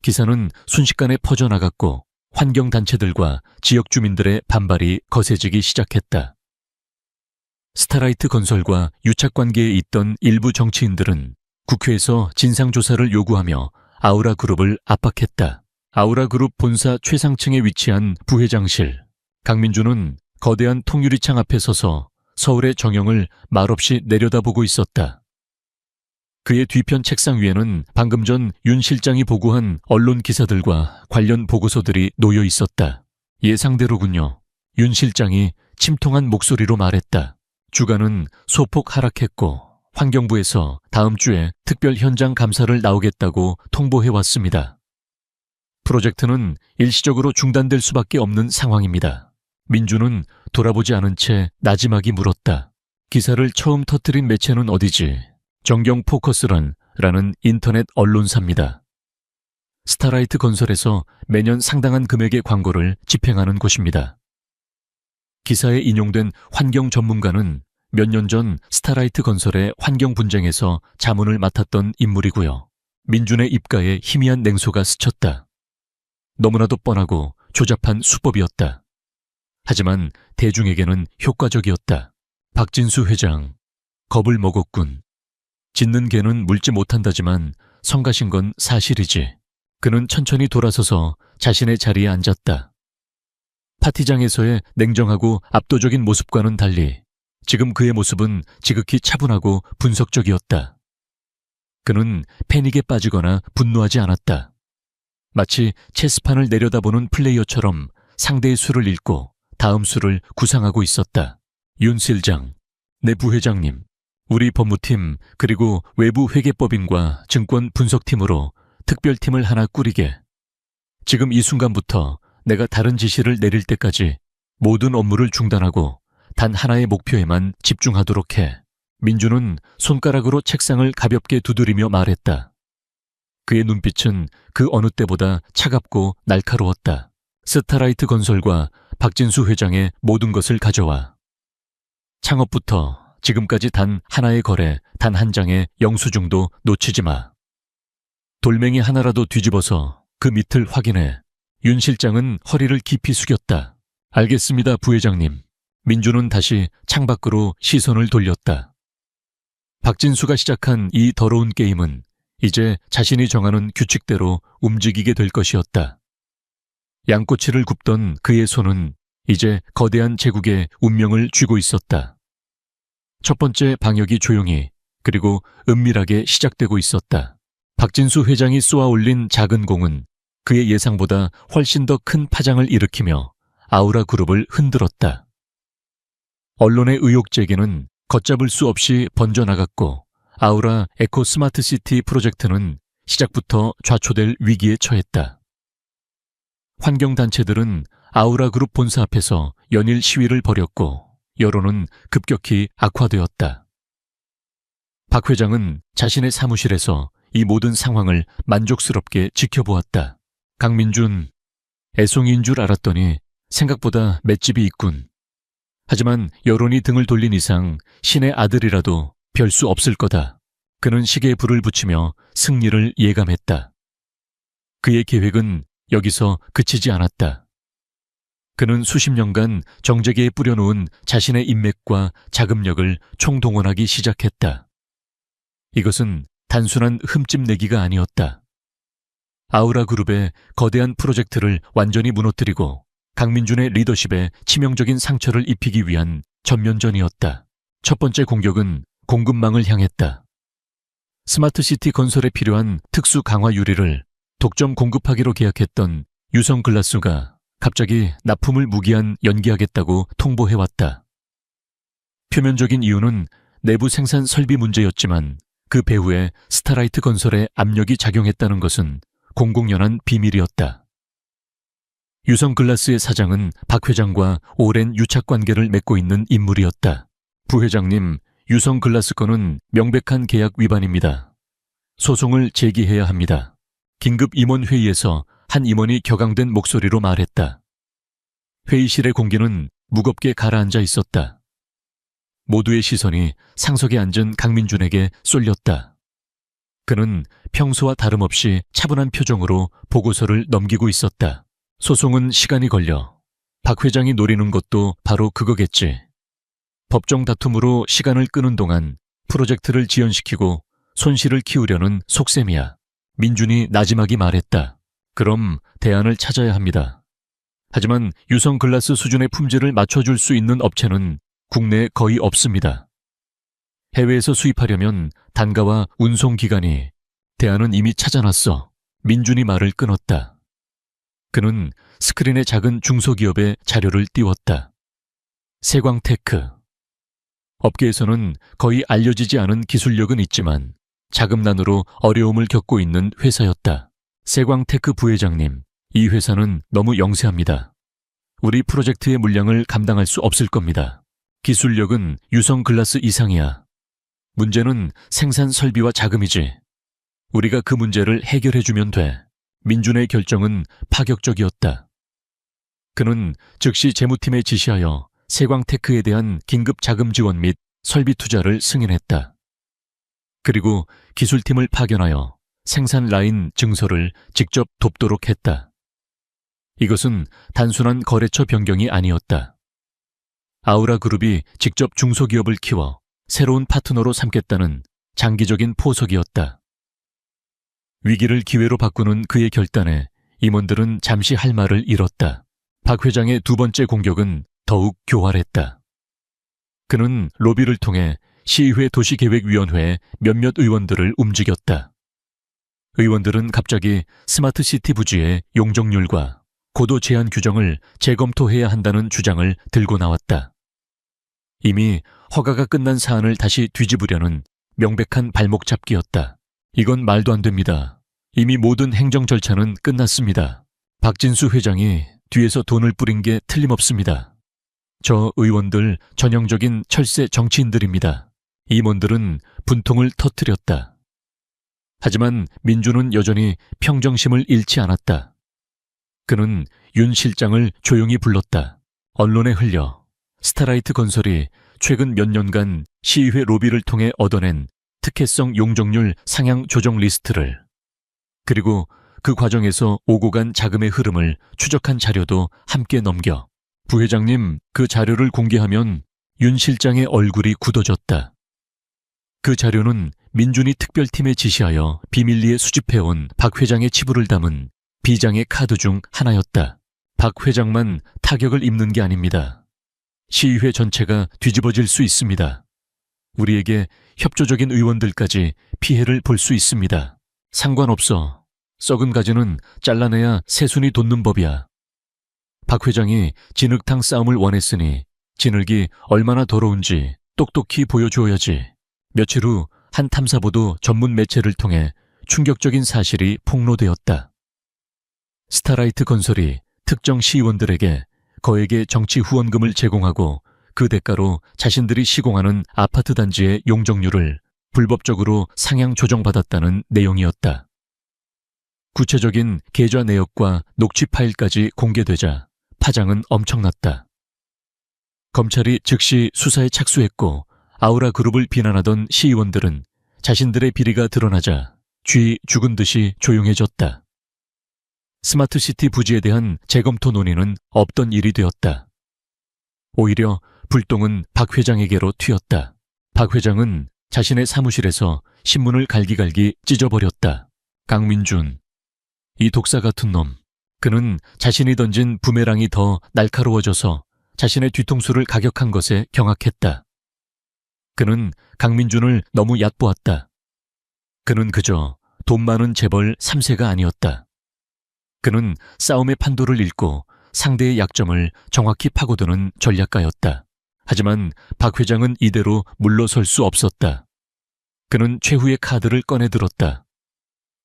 기사는 순식간에 퍼져나갔고 환경단체들과 지역 주민들의 반발이 거세지기 시작했다. 스타라이트 건설과 유착관계에 있던 일부 정치인들은 국회에서 진상조사를 요구하며 아우라그룹을 압박했다. 아우라그룹 본사 최상층에 위치한 부회장실. 강민준은 거대한 통유리창 앞에 서서 서울의 정형을 말없이 내려다보고 있었다. 그의 뒤편 책상 위에는 방금 전 윤 실장이 보고한 언론 기사들과 관련 보고서들이 놓여 있었다. 예상대로군요. 윤 실장이 침통한 목소리로 말했다. 주가는 소폭 하락했고 환경부에서 다음 주에 특별 현장 감사를 나오겠다고 통보해왔습니다. 프로젝트는 일시적으로 중단될 수밖에 없는 상황입니다. 민주는 돌아보지 않은 채 나지막이 물었다. 기사를 처음 터뜨린 매체는 어디지? 정경 포커스라는 인터넷 언론사입니다. 스타라이트 건설에서 매년 상당한 금액의 광고를 집행하는 곳입니다. 기사에 인용된 환경 전문가는 몇 년 전 스타라이트 건설의 환경 분쟁에서 자문을 맡았던 인물이고요. 민준의 입가에 희미한 냉소가 스쳤다. 너무나도 뻔하고 조잡한 수법이었다. 하지만 대중에게는 효과적이었다. 박진수 회장, 겁을 먹었군. 짖는 개는 물지 못한다지만 성가신 건 사실이지. 그는 천천히 돌아서서 자신의 자리에 앉았다. 파티장에서의 냉정하고 압도적인 모습과는 달리 지금 그의 모습은 지극히 차분하고 분석적이었다. 그는 패닉에 빠지거나 분노하지 않았다. 마치 체스판을 내려다보는 플레이어처럼 상대의 수를 읽고 다음 수를 구상하고 있었다. 윤 실장, 내 부회장님, 우리 법무팀 그리고 외부 회계법인과 증권 분석팀으로 특별팀을 하나 꾸리게. 지금 이 순간부터 내가 다른 지시를 내릴 때까지 모든 업무를 중단하고 단 하나의 목표에만 집중하도록 해. 민주는 손가락으로 책상을 가볍게 두드리며 말했다. 그의 눈빛은 그 어느 때보다 차갑고 날카로웠다. 스타라이트 건설과 박진수 회장의 모든 것을 가져와. 창업부터 지금까지 단 하나의 거래, 단 한 장의 영수증도 놓치지 마. 돌멩이 하나라도 뒤집어서 그 밑을 확인해. 윤 실장은 허리를 깊이 숙였다. 알겠습니다, 부회장님. 민주는 다시 창밖으로 시선을 돌렸다. 박진수가 시작한 이 더러운 게임은 이제 자신이 정하는 규칙대로 움직이게 될 것이었다. 양꼬치를 굽던 그의 손은 이제 거대한 제국의 운명을 쥐고 있었다. 첫 번째 방역이 조용히 그리고 은밀하게 시작되고 있었다. 박진수 회장이 쏘아 올린 작은 공은 그의 예상보다 훨씬 더 큰 파장을 일으키며 아우라 그룹을 흔들었다. 언론의 의혹 제기는 걷잡을 수 없이 번져나갔고 아우라 에코 스마트 시티 프로젝트는 시작부터 좌초될 위기에 처했다. 환경단체들은 아우라 그룹 본사 앞에서 연일 시위를 벌였고 여론은 급격히 악화되었다. 박 회장은 자신의 사무실에서 이 모든 상황을 만족스럽게 지켜보았다. 강민준, 애송이인 줄 알았더니 생각보다 맷집이 있군. 하지만 여론이 등을 돌린 이상 신의 아들이라도 별 수 없을 거다. 그는 시계에 불을 붙이며 승리를 예감했다. 그의 계획은 여기서 그치지 않았다. 그는 수십 년간 정재계에 뿌려놓은 자신의 인맥과 자금력을 총동원하기 시작했다. 이것은 단순한 흠집 내기가 아니었다. 아우라 그룹의 거대한 프로젝트를 완전히 무너뜨리고 강민준의 리더십에 치명적인 상처를 입히기 위한 전면전이었다. 첫 번째 공격은 공급망을 향했다. 스마트시티 건설에 필요한 특수 강화 유리를 독점 공급하기로 계약했던 유성글라스가 갑자기 납품을 무기한 연기하겠다고 통보해왔다. 표면적인 이유는 내부 생산 설비 문제였지만 그 배후에 스타라이트 건설에 압력이 작용했다는 것은 공공연한 비밀이었다. 유성글라스의 사장은 박 회장과 오랜 유착관계를 맺고 있는 인물이었다. 부회장님, 유성글라스 건은 명백한 계약 위반입니다. 소송을 제기해야 합니다. 긴급 임원회의에서 한 임원이 격앙된 목소리로 말했다. 회의실의 공기는 무겁게 가라앉아 있었다. 모두의 시선이 상석에 앉은 강민준에게 쏠렸다. 그는 평소와 다름없이 차분한 표정으로 보고서를 넘기고 있었다. 소송은 시간이 걸려. 박 회장이 노리는 것도 바로 그거겠지. 법정 다툼으로 시간을 끄는 동안 프로젝트를 지연시키고 손실을 키우려는 속셈이야. 민준이 나지막이 말했다. 그럼 대안을 찾아야 합니다. 하지만 유성글라스 수준의 품질을 맞춰줄 수 있는 업체는 국내에 거의 없습니다. 해외에서 수입하려면 단가와 운송기간이 대안은 이미 찾아놨어. 민준이 말을 끊었다. 그는 스크린에 작은 중소기업의 자료를 띄웠다. 세광테크. 업계에서는 거의 알려지지 않은 기술력은 있지만 자금난으로 어려움을 겪고 있는 회사였다. 세광테크 부회장님, 이 회사는 너무 영세합니다. 우리 프로젝트의 물량을 감당할 수 없을 겁니다. 기술력은 유성글라스 이상이야. 문제는 생산 설비와 자금이지. 우리가 그 문제를 해결해주면 돼. 민준의 결정은 파격적이었다. 그는 즉시 재무팀에 지시하여 세광테크에 대한 긴급 자금 지원 및 설비 투자를 승인했다. 그리고 기술팀을 파견하여 생산 라인 증설을 직접 돕도록 했다. 이것은 단순한 거래처 변경이 아니었다. 아우라 그룹이 직접 중소기업을 키워 새로운 파트너로 삼겠다는 장기적인 포석이었다. 위기를 기회로 바꾸는 그의 결단에 임원들은 잠시 할 말을 잃었다. 박 회장의 두 번째 공격은 더욱 교활했다. 그는 로비를 통해 시의회 도시계획위원회의 몇몇 의원들을 움직였다. 의원들은 갑자기 스마트시티 부지의 용적률과 고도 제한 규정을 재검토해야 한다는 주장을 들고 나왔다. 이미 허가가 끝난 사안을 다시 뒤집으려는 명백한 발목 잡기였다. 이건 말도 안 됩니다. 이미 모든 행정 절차는 끝났습니다. 박진수 회장이 뒤에서 돈을 뿌린 게 틀림없습니다. 저 의원들 전형적인 철새 정치인들입니다. 임원들은 분통을 터뜨렸다. 하지만 민주는 여전히 평정심을 잃지 않았다. 그는 윤 실장을 조용히 불렀다. 언론에 흘려 스타라이트 건설이 최근 몇 년간 시의회 로비를 통해 얻어낸 특혜성 용적률 상향 조정 리스트를, 그리고 그 과정에서 오고 간 자금의 흐름을 추적한 자료도 함께 넘겨. 부회장님, 그 자료를 공개하면 윤 실장의 얼굴이 굳어졌다. 그 자료는 민준이 특별팀에 지시하여 비밀리에 수집해온 박 회장의 치부를 담은 비장의 카드 중 하나였다. 박 회장만 타격을 입는 게 아닙니다. 시의회 전체가 뒤집어질 수 있습니다. 우리에게 협조적인 의원들까지 피해를 볼 수 있습니다. 상관없어. 썩은 가지는 잘라내야 새순이 돋는 법이야. 박 회장이 진흙탕 싸움을 원했으니 진흙이 얼마나 더러운지 똑똑히 보여줘야지. 며칠 후 한 탐사보도 전문 매체를 통해 충격적인 사실이 폭로되었다. 스타라이트 건설이 특정 시의원들에게 거액의 정치 후원금을 제공하고 그 대가로 자신들이 시공하는 아파트 단지의 용적률을 불법적으로 상향 조정받았다는 내용이었다. 구체적인 계좌 내역과 녹취 파일까지 공개되자 파장은 엄청났다. 검찰이 즉시 수사에 착수했고 아우라 그룹을 비난하던 시의원들은 자신들의 비리가 드러나자 쥐 죽은 듯이 조용해졌다. 스마트시티 부지에 대한 재검토 논의는 없던 일이 되었다. 오히려 불똥은 박 회장에게로 튀었다. 박 회장은 자신의 사무실에서 신문을 갈기갈기 찢어버렸다. 강민준, 이 독사 같은 놈. 그는 자신이 던진 부메랑이 더 날카로워져서 자신의 뒤통수를 가격한 것에 경악했다. 그는 강민준을 너무 얕보았다. 그는 그저 돈 많은 재벌 3세가 아니었다. 그는 싸움의 판도를 읽고 상대의 약점을 정확히 파고드는 전략가였다. 하지만 박 회장은 이대로 물러설 수 없었다. 그는 최후의 카드를 꺼내들었다.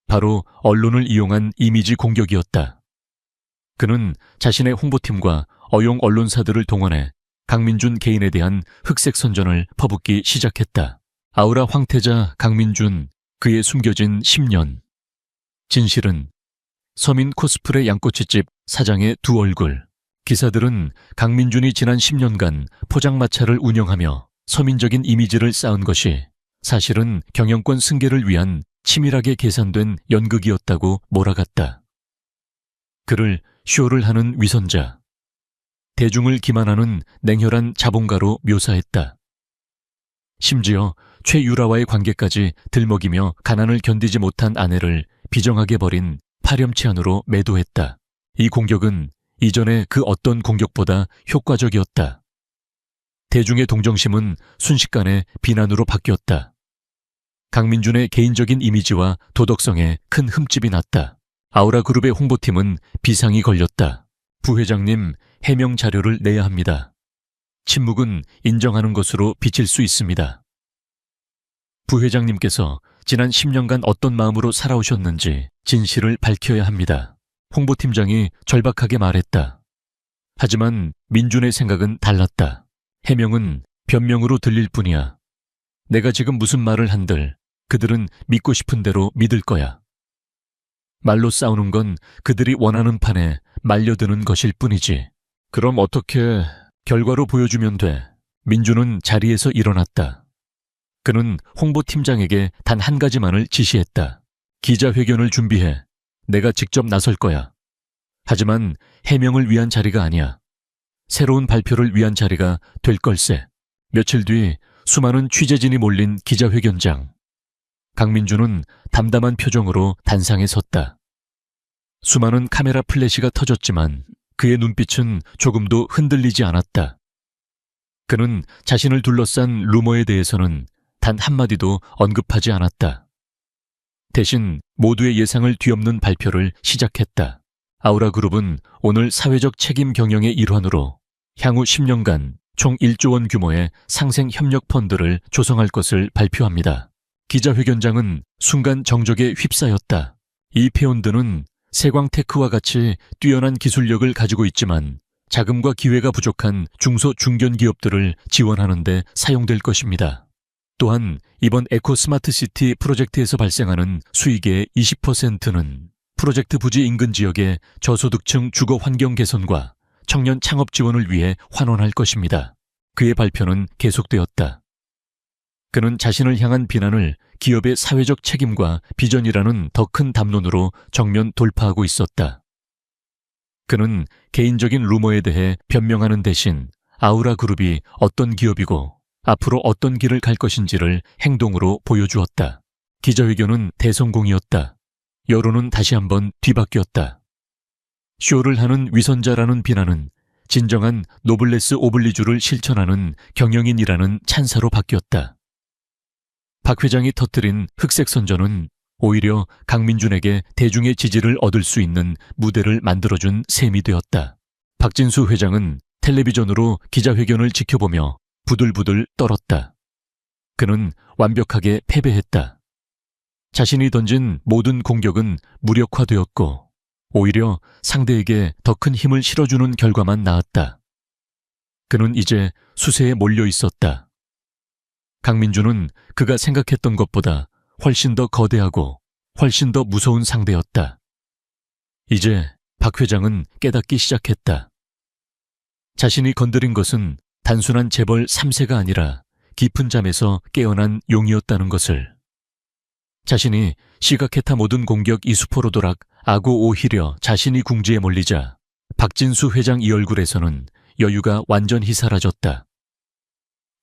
바로 언론을 이용한 이미지 공격이었다. 그는 자신의 홍보팀과 어용 언론사들을 동원해 강민준 개인에 대한 흑색 선전을 퍼붓기 시작했다. 아우라 황태자 강민준, 그의 숨겨진 10년. 진실은 서민 코스프레 양꼬치집 사장의 두 얼굴. 기사들은 강민준이 지난 10년간 포장마차를 운영하며 서민적인 이미지를 쌓은 것이 사실은 경영권 승계를 위한 치밀하게 계산된 연극이었다고 몰아갔다. 그를 쇼를 하는 위선자, 대중을 기만하는 냉혈한 자본가로 묘사했다. 심지어 최유라와의 관계까지 들먹이며 가난을 견디지 못한 아내를 비정하게 버린 파렴치한으로 매도했다. 이 공격은 이전의 그 어떤 공격보다 효과적이었다. 대중의 동정심은 순식간에 비난으로 바뀌었다. 강민준의 개인적인 이미지와 도덕성에 큰 흠집이 났다. 아우라 그룹의 홍보팀은 비상이 걸렸다. 부회장님, 해명 자료를 내야 합니다. 침묵은 인정하는 것으로 비칠 수 있습니다. 부회장님께서 지난 10년간 어떤 마음으로 살아오셨는지 진실을 밝혀야 합니다. 홍보팀장이 절박하게 말했다. 하지만 민준의 생각은 달랐다. 해명은 변명으로 들릴 뿐이야. 내가 지금 무슨 말을 한들 그들은 믿고 싶은 대로 믿을 거야. 말로 싸우는 건 그들이 원하는 판에 말려드는 것일 뿐이지. 그럼 어떻게 결과로 보여주면 돼? 민준은 자리에서 일어났다. 그는 홍보팀장에게 단 한 가지만을 지시했다. 기자회견을 준비해. 내가 직접 나설 거야. 하지만 해명을 위한 자리가 아니야. 새로운 발표를 위한 자리가 될 걸세. 며칠 뒤 수많은 취재진이 몰린 기자회견장. 강민준은 담담한 표정으로 단상에 섰다. 수많은 카메라 플래시가 터졌지만 그의 눈빛은 조금도 흔들리지 않았다. 그는 자신을 둘러싼 루머에 대해서는 단 한마디도 언급하지 않았다. 대신 모두의 예상을 뒤엎는 발표를 시작했다. 아우라 그룹은 오늘 사회적 책임 경영의 일환으로 향후 10년간 총 1조 원 규모의 상생협력펀드를 조성할 것을 발표합니다. 기자회견장은 순간 정적에 휩싸였다. 이 페온드는 세광테크와 같이 뛰어난 기술력을 가지고 있지만 자금과 기회가 부족한 중소 중견기업들을 지원하는 데 사용될 것입니다. 또한 이번 에코 스마트시티 프로젝트에서 발생하는 수익의 20%는 프로젝트 부지 인근 지역의 저소득층 주거 환경 개선과 청년 창업 지원을 위해 환원할 것입니다. 그의 발표는 계속되었다. 그는 자신을 향한 비난을 기업의 사회적 책임과 비전이라는 더 큰 담론으로 정면 돌파하고 있었다. 그는 개인적인 루머에 대해 변명하는 대신 아우라 그룹이 어떤 기업이고 앞으로 어떤 길을 갈 것인지를 행동으로 보여주었다. 기자회견은 대성공이었다. 여론은 다시 한번 뒤바뀌었다. 쇼를 하는 위선자라는 비난은 진정한 노블레스 오블리주를 실천하는 경영인이라는 찬사로 바뀌었다. 박 회장이 터뜨린 흑색 선전은 오히려 강민준에게 대중의 지지를 얻을 수 있는 무대를 만들어준 셈이 되었다. 박진수 회장은 텔레비전으로 기자회견을 지켜보며 부들부들 떨었다. 그는 완벽하게 패배했다. 자신이 던진 모든 공격은 무력화되었고 오히려 상대에게 더 큰 힘을 실어주는 결과만 나왔다. 그는 이제 수세에 몰려 있었다. 강민준은 그가 생각했던 것보다 훨씬 더 거대하고 훨씬 더 무서운 상대였다. 이제 박 회장은 깨닫기 시작했다. 자신이 건드린 것은 단순한 재벌 3세가 아니라 깊은 잠에서 깨어난 용이었다는 것을. 자신이 시각해타 모든 공격 이수포로도락 아고 오히려 자신이 궁지에 몰리자 박진수 회장 이 얼굴에서는 여유가 완전히 사라졌다.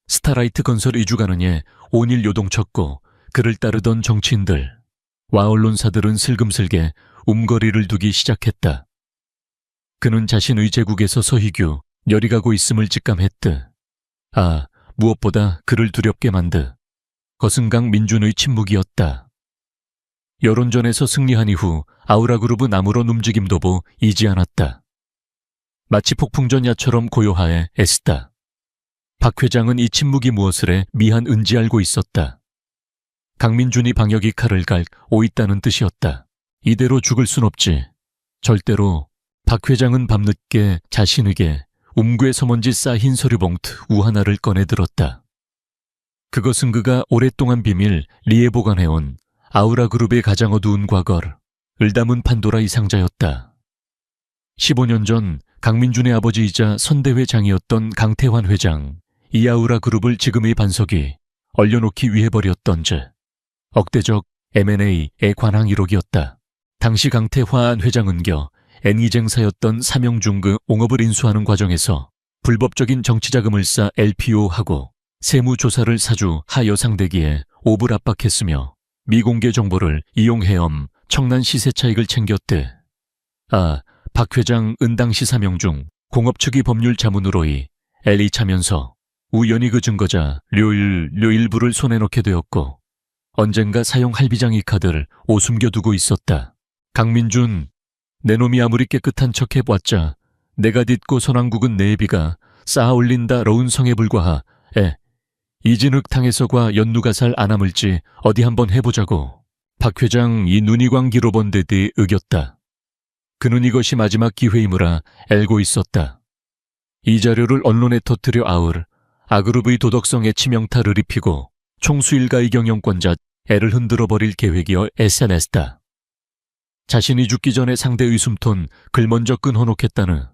스타라이트 건설 이주가능에 온일 요동쳤고 그를 따르던 정치인들, 와 언론사들은 슬금슬게 움거리를 두기 시작했다. 그는 자신의 제국에서 서희규, 열이 가고 있음을 직감했듯. 무엇보다 그를 두렵게 만드 거승강 민준의 침묵이었다. 여론전에서 승리한 이후 아우라그룹은 아무런 움직임도 보이지 않았다. 마치 폭풍전야처럼 고요하에 애쓰다. 박 회장은 이 침묵이 무엇을 해 미한은지 알고 있었다. 강민준이 방역이 칼을 갈고 있다는 뜻이었다. 이대로 죽을 순 없지. 절대로. 박 회장은 밤늦게 자신에게 움괴 서먼지 쌓인 서류 봉투 하나를 꺼내들었다. 그것은 그가 오랫동안 비밀 리에 보관해온 아우라그룹의 가장 어두운 과거를 담은 판도라 이상자였다. 15년 전 강민준의 아버지이자 선대회장이었던 강태환 회장, 이 아우라그룹을 지금의 반석이 얼려놓기 위해 벌였던 죄. 억대적 M&A에 관한 1억이었다. 당시 강태환 회장은겨 N이쟁사였던 삼영중그 옹업을 인수하는 과정에서 불법적인 정치자금을 쌓 LPO하고 세무조사를 사주 하 여상대기에 옵을 압박했으며 미공개 정보를 이용해엄 청난 시세 차익을 챙겼대. 박 회장은 당시 삼영중 공업 측이 법률 자문으로이 LA 차면서 우연히 그 증거자 료 일부를 손에 넣게 되었고 언젠가 사용 할비장 이 카드를 오숨겨두고 있었다. 강민준, 내 놈이 아무리 깨끗한 척 해봤자 내가 딛고 선왕국은 내비가 쌓아올린다 러운성에 불과하. 이진흙탕에서과 연누가살 안아물지 어디 한번 해보자고. 박 회장 이 눈이광기로 번데디 의겼다. 그는 이것이 마지막 기회이므라 알고 있었다. 이 자료를 언론에 터뜨려 아그룹의 도덕성에 치명타를 입히고 총수일가의 경영권자 애를 흔들어버릴 계획이어 SNS다. 자신이 죽기 전에 상대의 숨톤 글 먼저 끊어놓겠다는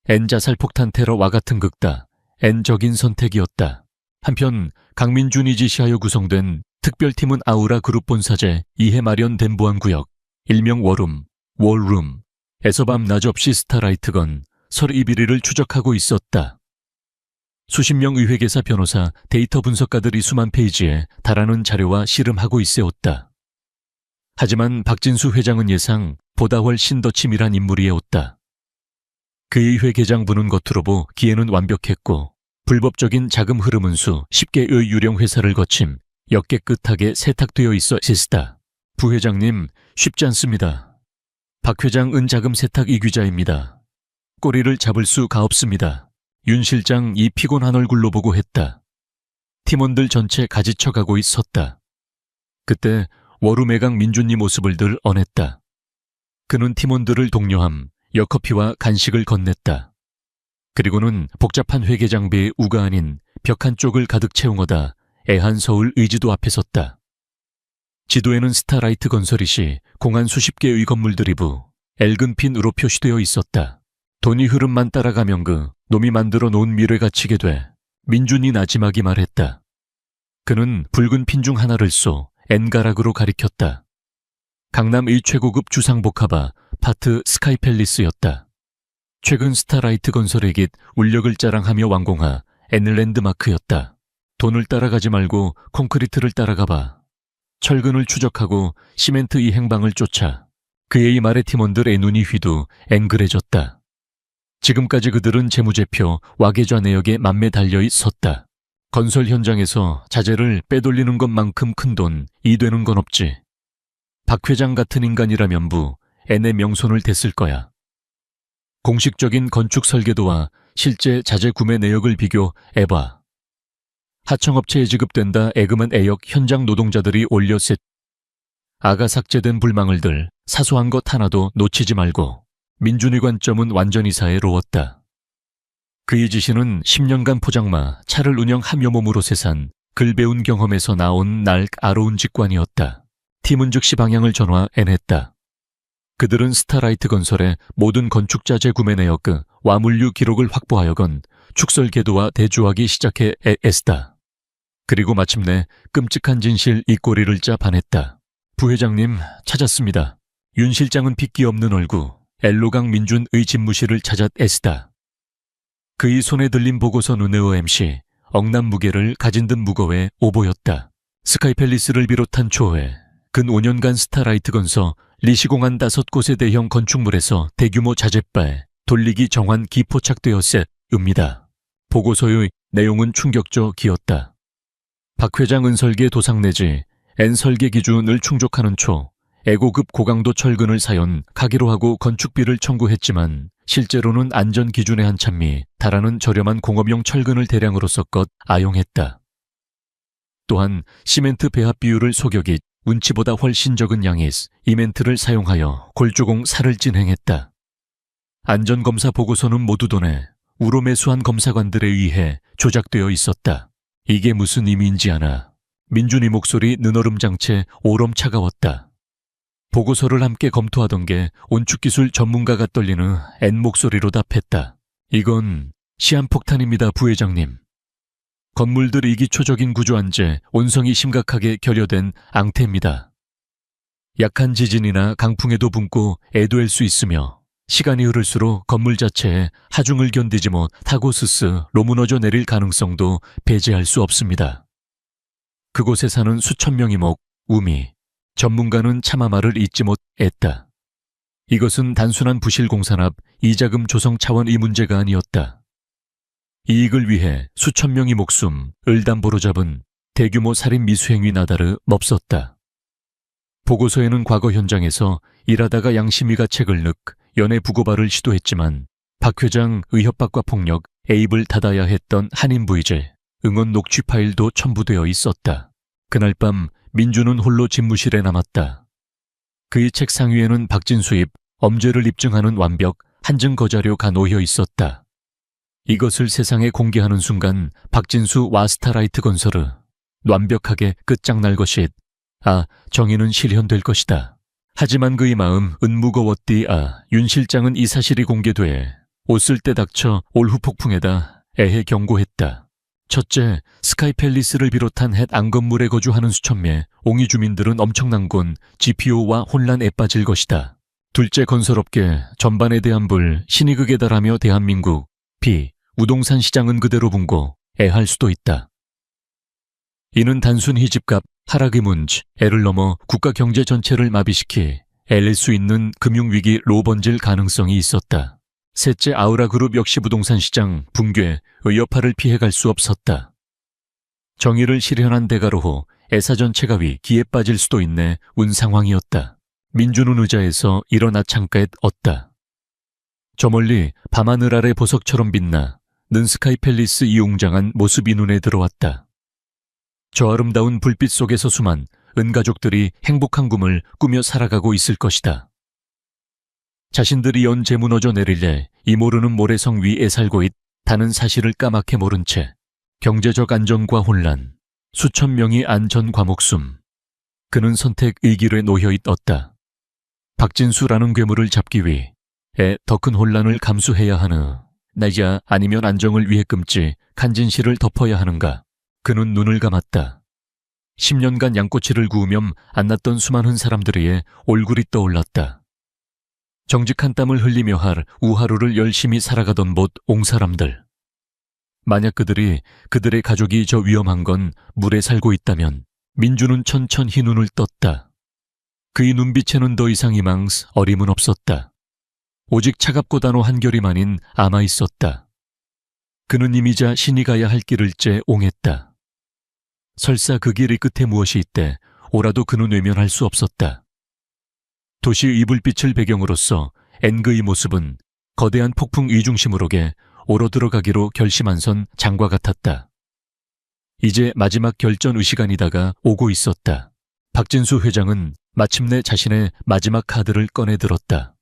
N자살 폭탄 테러와 같은 극다. N적인 선택이었다. 한편 강민준이 지시하여 구성된 특별팀은 아우라 그룹 본사제 2해 마련된 보안구역 일명 월룸에서 밤낮 없이 스타라이트건 서류 비리를 추적하고 있었다. 수십 명 의회계사 변호사 데이터 분석가들이 수만 페이지에 달하는 자료와 씨름하고 있어왔다. 하지만 박진수 회장은 예상 보다 훨씬 더 치밀한 인물이었다. 그의 회 계장부는 겉으로 보기에는 완벽했고 불법적인 자금 흐름 운수 10개의 유령 회사를 거침 역깨끗하게 세탁되어 있어 시스다. 부회장님, 쉽지 않습니다. 박 회장은 자금 세탁 이규자입니다. 꼬리를 잡을 수가 없습니다. 윤 실장 이 피곤한 얼굴로 보고 했다. 팀원들 전체 가지쳐가고 있었다. 그때 워루매강 민준이 모습을 들 언했다. 그는 팀원들을 독려함, 역커피와 간식을 건넸다. 그리고는 복잡한 회계 장비의 우가 아닌 벽 한쪽을 가득 채우어다 애한 서울 의지도 앞에 섰다. 지도에는 스타라이트 건설이시 공안 수십 개의 건물들이 앨근 핀으로 표시되어 있었다. 돈이 흐름만 따라가면 그 놈이 만들어 놓은 미래가 치게 돼. 민준이 나지막이 말했다. 그는 붉은 핀 중 하나를 쏘 엔가락으로 가리켰다. 강남의 최고급 주상복합화 파트 스카이팰리스였다. 최근 스타라이트 건설의 깃 울력을 자랑하며 완공한 엔랜드마크였다. 돈을 따라가지 말고 콘크리트를 따라가봐. 철근을 추적하고 시멘트 이 행방을 쫓아. 그의 말에 팀원들의 눈이 휘두 앵그래졌다. 지금까지 그들은 재무제표 와계좌 내역에 맘매 달려 있었다. 건설 현장에서 자재를 빼돌리는 것만큼 큰 돈이 되는 건 없지. 박 회장 같은 인간이라면 N의 명손을 댔을 거야. 공식적인 건축 설계도와 실제 자재 구매 내역을 비교해봐. 하청업체에 지급된다 애금은 애역 현장 노동자들이 올렸을 아가 삭제된 불망을 들 사소한 것 하나도 놓치지 말고. 민준의 관점은 완전히 사애로웠다. 그의 지시는 10년간 포장마, 차를 운영하며 몸으로 세산, 글 배운 경험에서 나온 날아로운 직관이었다. 팀은 즉시 방향을 전환했다. 그들은 스타라이트 건설의 모든 건축자재 구매 내역 와물류 기록을 확보하여건 축설 궤도와 대조하기 시작해 애쓰다. 그리고 마침내 끔찍한 진실 이 꼬리를 짜 반했다. 부회장님 찾았습니다. 윤 실장은 핏기 없는 얼굴 엘로강 민준의 집무실을 찾아 애쓰다. 그의 손에 들린 보고서 눈에어 MC 억난 무게를 가진 듯 무거워 오보였다. 스카이팰리스를 비롯한 초회 근 5년간 스타라이트 건설 리시공한 5곳의 대형 건축물에서 대규모 자재발 돌리기 정환 기포착되었습니다. 보고서의 내용은 충격적이었다. 박 회장 은설계 도상 내지 N설계 기준을 충족하는 애고급 고강도 철근을 사용하기로 하고 건축비를 청구했지만 실제로는 안전 기준에 한참미 달하는 저렴한 공업용 철근을 대량으로 섞어 아용했다. 또한 시멘트 배합 비율을 속여기 운치보다 훨씬 적은 양의 이멘트를 사용하여 골조공 살을 진행했다. 안전검사 보고서는 모두 돈에 우로 매수한 검사관들에 의해 조작되어 있었다. 이게 무슨 의미인지 아나. 민준이 목소리 눈얼음장채 오름 차가웠다. 보고서를 함께 검토하던 게 온축기술 전문가가 떨리는 N 목소리로 답했다. 이건 시한폭탄입니다, 부회장님. 건물들 이기초적인 구조안제 온성이 심각하게 결여된 앙태입니다. 약한 지진이나 강풍에도 붕고 애도할 수 있으며 시간이 흐를수록 건물 자체에 하중을 견디지 못하고 스스로 무너져 내릴 가능성도 배제할 수 없습니다. 그곳에 사는 수천 명이 우미 전문가는 차마 말을 잇지 못했다. 이것은 단순한 부실 공산압, 이자금 조성 차원의 문제가 아니었다. 이익을 위해 수천 명이 목숨을 담보로 잡은 대규모 살인 미수행위 나다르 몹섰다. 보고서에는 과거 현장에서 일하다가 양심이가 책을 늑 연애 부고발을 시도했지만 박 회장 의협박과 폭력, 애입을 닫아야 했던 한인 부의제, 응원 녹취 파일도 첨부되어 있었다. 그날 밤 민준은 홀로 집무실에 남았다. 그의 책상 위에는 박진수입, 엄죄를 입증하는 완벽 한증 거자료가 놓여 있었다. 이것을 세상에 공개하는 순간 박진수와 스타라이트 건설은 완벽하게 끝장날 것이 정의는 실현될 것이다. 하지만 그의 마음 은무거웠디 윤 실장은 이 사실이 공개돼 옷을 때 닥쳐 올후 폭풍에다 애해 경고했다. 첫째, 스카이팰리스를 비롯한 햇 안건물에 거주하는 수천 명 옹이 주민들은 엄청난 곤 GPO와 혼란에 빠질 것이다. 둘째, 건설업계 전반에 대한 신의극에 달하며 대한민국 우동산 시장은 그대로 붕고해할 수도 있다. 이는 단순히 집값 하락의 문제를 넘어 국가 경제 전체를 마비시키 애릴 수 있는 금융위기로 번질 가능성이 있었다. 셋째, 아우라그룹 역시 부동산 시장 붕괴의 여파를 피해갈 수 없었다. 정의를 실현한 대가로 애사 전체가 위기에 빠질 수도 있네 운 상황이었다. 민준은 의자에서 일어나 창가에 었다. 저 멀리 밤하늘 아래 보석처럼 빛나 는스카이 팰리스 이웅장한 모습이 눈에 들어왔다. 저 아름다운 불빛 속에서 수만 은가족들이 행복한 꿈을 꾸며 살아가고 있을 것이다. 자신들이 연재 무너져 내릴래 이 모르는 모래성 위에 살고 있다는 사실을 까맣게 모른 채 경제적 안정과 혼란, 수천 명이 안전과 목숨. 그는 선택 의기로에 놓여 있었다. 박진수라는 괴물을 잡기 위해 더 큰 혼란을 감수해야 하느. 나이자 아니면 안정을 위해 끊지 간진실을 덮어야 하는가. 그는 눈을 감았다. 10년간 양꼬치를 구우며 안 났던 수많은 사람들의 얼굴이 떠올랐다. 정직한 땀을 흘리며 우하루를 열심히 살아가던 못 옹사람들. 만약 그들의 가족이 저 위험한 건 물에 살고 있다면 민주는 천천히 눈을 떴다. 그의 눈빛에는 더 이상 어림은 없었다. 오직 차갑고 단호 한결이만인 아마 있었다. 그는 이미자 신이 가야 할 길을 째 옹했다. 설사 그 길의 끝에 무엇이 있대 오라도 그는 외면할 수 없었다. 도시의 이불빛을 배경으로서 엔그의 모습은 거대한 폭풍 위중심으로게 오러들어가기로 결심한 선 장과 같았다. 이제 마지막 결전의 시간이다가 오고 있었다. 박진수 회장은 마침내 자신의 마지막 카드를 꺼내들었다.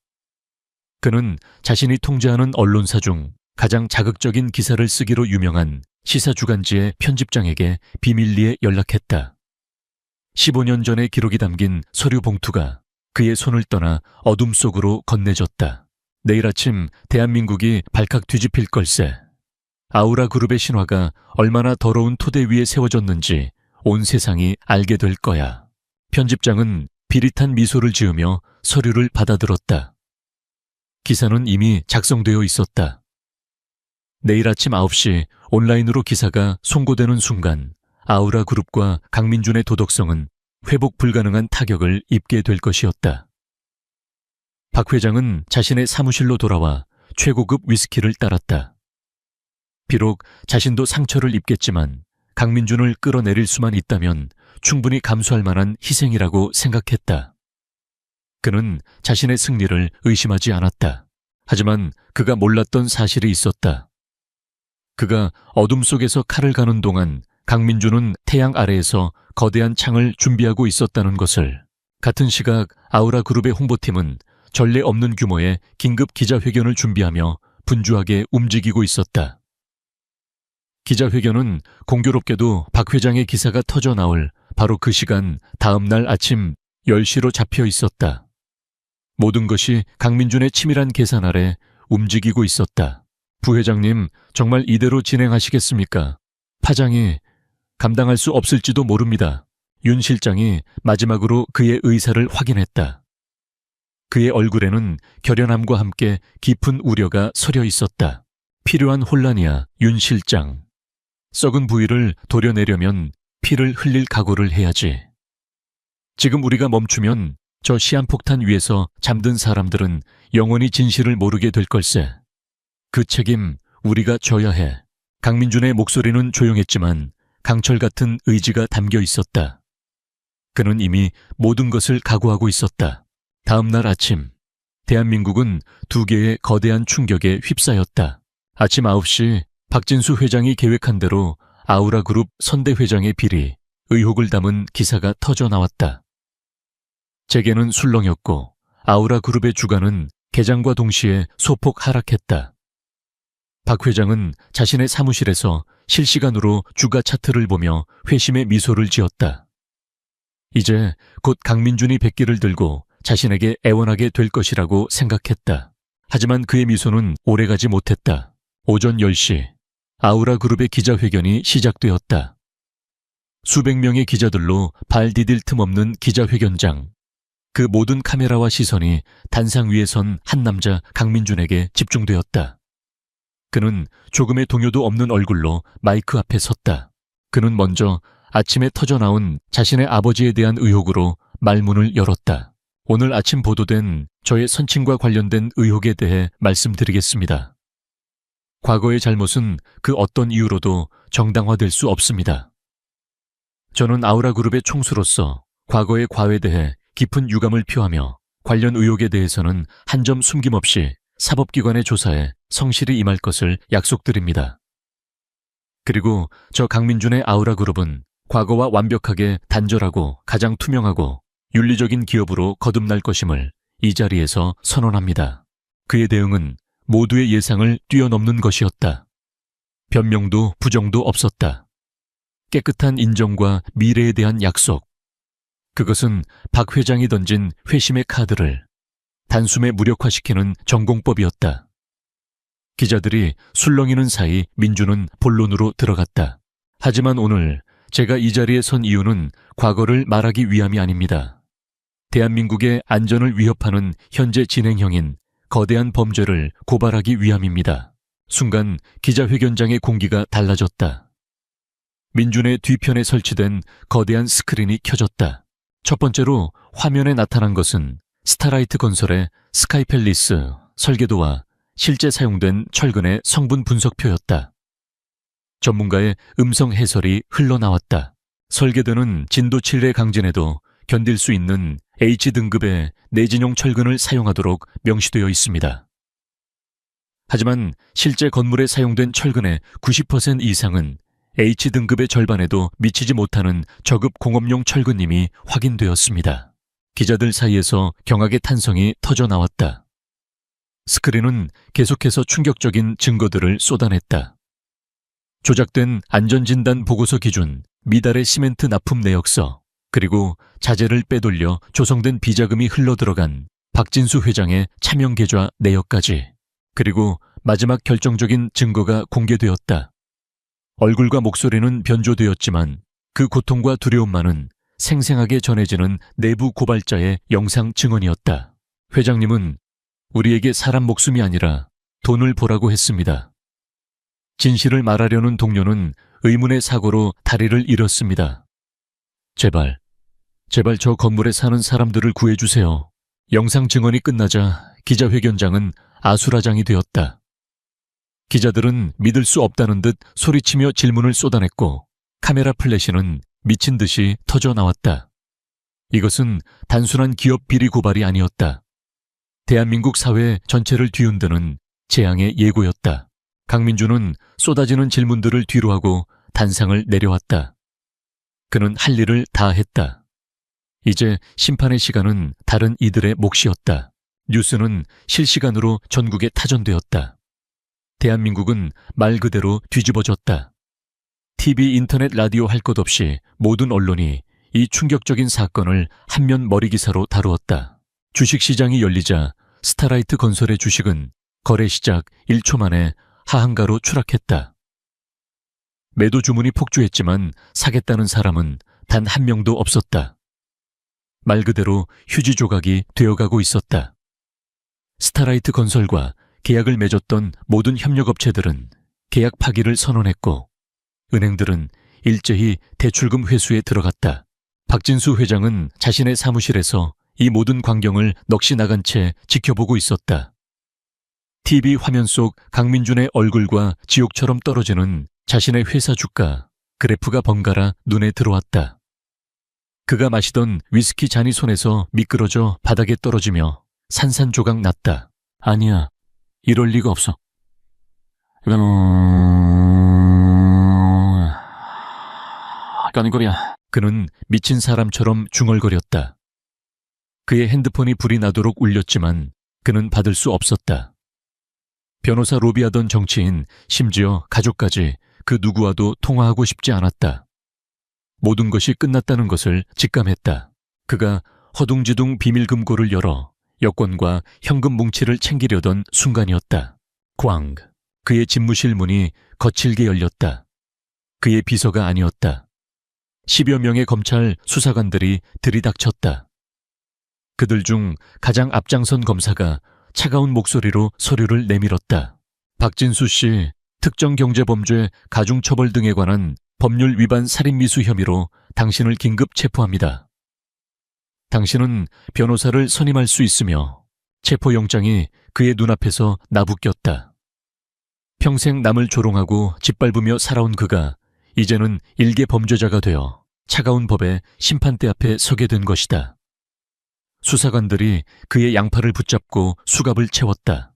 그는 자신이 통제하는 언론사 중 가장 자극적인 기사를 쓰기로 유명한 시사주간지의 편집장에게 비밀리에 연락했다. 15년 전의 기록이 담긴 서류 봉투가 그의 손을 떠나 어둠 속으로 건네졌다. 내일 아침 대한민국이 발칵 뒤집힐 걸세. 아우라 그룹의 신화가 얼마나 더러운 토대 위에 세워졌는지 온 세상이 알게 될 거야. 편집장은 비릿한 미소를 지으며 서류를 받아들었다. 기사는 이미 작성되어 있었다. 내일 아침 9시 온라인으로 기사가 송고되는 순간 아우라 그룹과 강민준의 도덕성은 회복 불가능한 타격을 입게 될 것이었다. 박 회장은 자신의 사무실로 돌아와 최고급 위스키를 따랐다. 비록 자신도 상처를 입겠지만 강민준을 끌어내릴 수만 있다면 충분히 감수할 만한 희생이라고 생각했다. 그는 자신의 승리를 의심하지 않았다. 하지만 그가 몰랐던 사실이 있었다. 그가 어둠 속에서 칼을 가는 동안 강민준은 태양 아래에서 거대한 창을 준비하고 있었다는 것을. 같은 시각 아우라 그룹의 홍보팀은 전례 없는 규모의 긴급 기자회견을 준비하며 분주하게 움직이고 있었다. 기자회견은 공교롭게도 박 회장의 기사가 터져 나올 바로 그 시간 다음 날 아침 10시로 잡혀 있었다. 모든 것이 강민준의 치밀한 계산 아래 움직이고 있었다. 부회장님, 정말 이대로 진행하시겠습니까? 파장이 감당할 수 없을지도 모릅니다. 윤 실장이 마지막으로 그의 의사를 확인했다. 그의 얼굴에는 결연함과 함께 깊은 우려가 서려 있었다. 필요한 혼란이야, 윤 실장. 썩은 부위를 도려내려면 피를 흘릴 각오를 해야지. 지금 우리가 멈추면 저 시한폭탄 위에서 잠든 사람들은 영원히 진실을 모르게 될 걸세. 그 책임 우리가 져야 해. 강민준의 목소리는 조용했지만 강철 같은 의지가 담겨 있었다. 그는 이미 모든 것을 각오하고 있었다. 다음 날 아침, 대한민국은 두 개의 거대한 충격에 휩싸였다. 아침 9시 박진수 회장이 계획한 대로 아우라 그룹 선대 회장의 비리, 의혹을 담은 기사가 터져 나왔다. 재계는 술렁였고 아우라 그룹의 주가는 개장과 동시에 소폭 하락했다. 박 회장은 자신의 사무실에서 실시간으로 주가 차트를 보며 회심의 미소를 지었다. 이제 곧 강민준이 백기를 들고 자신에게 애원하게 될 것이라고 생각했다. 하지만 그의 미소는 오래가지 못했다. 오전 10시 아우라 그룹의 기자회견이 시작되었다. 수백 명의 기자들로 발 디딜 틈 없는 기자회견장. 그 모든 카메라와 시선이 단상 위에 선 한 남자 강민준에게 집중되었다. 그는 조금의 동요도 없는 얼굴로 마이크 앞에 섰다. 그는 먼저 아침에 터져나온 자신의 아버지에 대한 의혹으로 말문을 열었다. 오늘 아침 보도된 저의 선친과 관련된 의혹에 대해 말씀드리겠습니다. 과거의 잘못은 그 어떤 이유로도 정당화될 수 없습니다. 저는 아우라 그룹의 총수로서 과거의 과오에 대해 깊은 유감을 표하며 관련 의혹에 대해서는 한 점 숨김없이 사법기관의 조사에 성실히 임할 것을 약속드립니다. 그리고 저 강민준의 아우라 그룹은 과거와 완벽하게 단절하고 가장 투명하고 윤리적인 기업으로 거듭날 것임을 이 자리에서 선언합니다. 그의 대응은 모두의 예상을 뛰어넘는 것이었다. 변명도 부정도 없었다. 깨끗한 인정과 미래에 대한 약속. 그것은 박 회장이 던진 회심의 카드를 단숨에 무력화시키는 전공법이었다. 기자들이 술렁이는 사이 민주는 본론으로 들어갔다. 하지만 오늘 제가 이 자리에 선 이유는 과거를 말하기 위함이 아닙니다. 대한민국의 안전을 위협하는 현재 진행형인 거대한 범죄를 고발하기 위함입니다. 순간 기자회견장의 공기가 달라졌다. 민준의 뒤편에 설치된 거대한 스크린이 켜졌다. 첫 번째로 화면에 나타난 것은 스타라이트 건설의 스카이팰리스 설계도와 실제 사용된 철근의 성분 분석표였다. 전문가의 음성 해설이 흘러나왔다. 설계도는 진도 7의 강진에도 견딜 수 있는 H등급의 내진용 철근을 사용하도록 명시되어 있습니다. 하지만 실제 건물에 사용된 철근의 90% 이상은 H등급의 절반에도 미치지 못하는 저급 공업용 철근임이 확인되었습니다. 기자들 사이에서 경악의 탄성이 터져나왔다. 스크린은 계속해서 충격적인 증거들을 쏟아냈다. 조작된 안전진단 보고서 기준, 미달의 시멘트 납품 내역서, 그리고 자재를 빼돌려 조성된 비자금이 흘러들어간 박진수 회장의 차명 계좌 내역까지, 그리고 마지막 결정적인 증거가 공개되었다. 얼굴과 목소리는 변조되었지만 그 고통과 두려움만은 생생하게 전해지는 내부 고발자의 영상 증언이었다. 회장님은 우리에게 사람 목숨이 아니라 돈을 보라고 했습니다. 진실을 말하려는 동료는 의문의 사고로 다리를 잃었습니다. 제발 저 건물에 사는 사람들을 구해주세요. 영상 증언이 끝나자 기자회견장은 아수라장이 되었다. 기자들은 믿을 수 없다는 듯 소리치며 질문을 쏟아냈고 카메라 플래시는 미친 듯이 터져 나왔다. 이것은 단순한 기업 비리 고발이 아니었다. 대한민국 사회 전체를 뒤흔드는 재앙의 예고였다. 강민준은 쏟아지는 질문들을 뒤로하고 단상을 내려왔다. 그는 할 일을 다 했다. 이제 심판의 시간은 다른 이들의 몫이었다. 뉴스는 실시간으로 전국에 타전되었다. 대한민국은 말 그대로 뒤집어졌다. TV, 인터넷, 라디오 할 것 없이 모든 언론이 이 충격적인 사건을 한면 머리 기사로 다루었다. 주식시장이 열리자 스타라이트 건설의 주식은 거래 시작 1초 만에 하한가로 추락했다. 매도 주문이 폭주했지만 사겠다는 사람은 단 한 명도 없었다. 말 그대로 휴지 조각이 되어가고 있었다. 스타라이트 건설과 계약을 맺었던 모든 협력업체들은 계약 파기를 선언했고 은행들은 일제히 대출금 회수에 들어갔다. 박진수 회장은 자신의 사무실에서 이 모든 광경을 넋이 나간 채 지켜보고 있었다. TV 화면 속 강민준의 얼굴과 지옥처럼 떨어지는 자신의 회사 주가, 그래프가 번갈아 눈에 들어왔다. 그가 마시던 위스키 잔이 손에서 미끄러져 바닥에 떨어지며 산산조각 났다. 아니야, 이럴 리가 없어. 이건 거야. 그는 미친 사람처럼 중얼거렸다. 그의 핸드폰이 불이 나도록 울렸지만 그는 받을 수 없었다. 변호사 로비하던 정치인, 심지어 가족까지 그 누구와도 통화하고 싶지 않았다. 모든 것이 끝났다는 것을 직감했다. 그가 허둥지둥 비밀금고를 열어 여권과 현금 뭉치를 챙기려던 순간이었다. 꽝! 그의 집무실 문이 거칠게 열렸다. 그의 비서가 아니었다. 10여 명의 검찰 수사관들이 들이닥쳤다. 그들 중 가장 앞장선 검사가 차가운 목소리로 서류를 내밀었다. 박진수 씨, 특정경제범죄, 가중처벌 등에 관한 법률 위반 살인미수 혐의로 당신을 긴급 체포합니다. 당신은 변호사를 선임할 수 있으며 체포영장이 그의 눈앞에서 나부꼈다. 평생 남을 조롱하고 짓밟으며 살아온 그가 이제는 일개 범죄자가 되어 차가운 법의 심판대 앞에 서게 된 것이다. 수사관들이 그의 양팔을 붙잡고 수갑을 채웠다.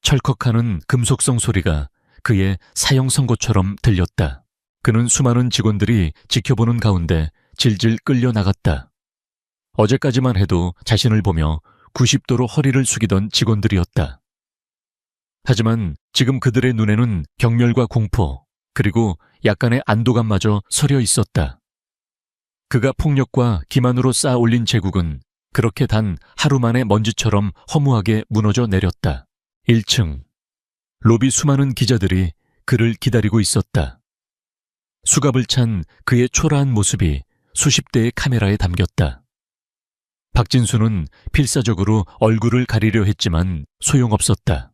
철컥하는 금속성 소리가 그의 사형 선고처럼 들렸다. 그는 수많은 직원들이 지켜보는 가운데 질질 끌려 나갔다. 어제까지만 해도 자신을 보며 90도로 허리를 숙이던 직원들이었다. 하지만 지금 그들의 눈에는 경멸과 공포, 그리고 약간의 안도감마저 서려 있었다. 그가 폭력과 기만으로 쌓아 올린 제국은 그렇게 단 하루 만에 먼지처럼 허무하게 무너져 내렸다. 1층. 로비 수많은 기자들이 그를 기다리고 있었다. 수갑을 찬 그의 초라한 모습이 수십 대의 카메라에 담겼다. 박진수는 필사적으로 얼굴을 가리려 했지만 소용없었다.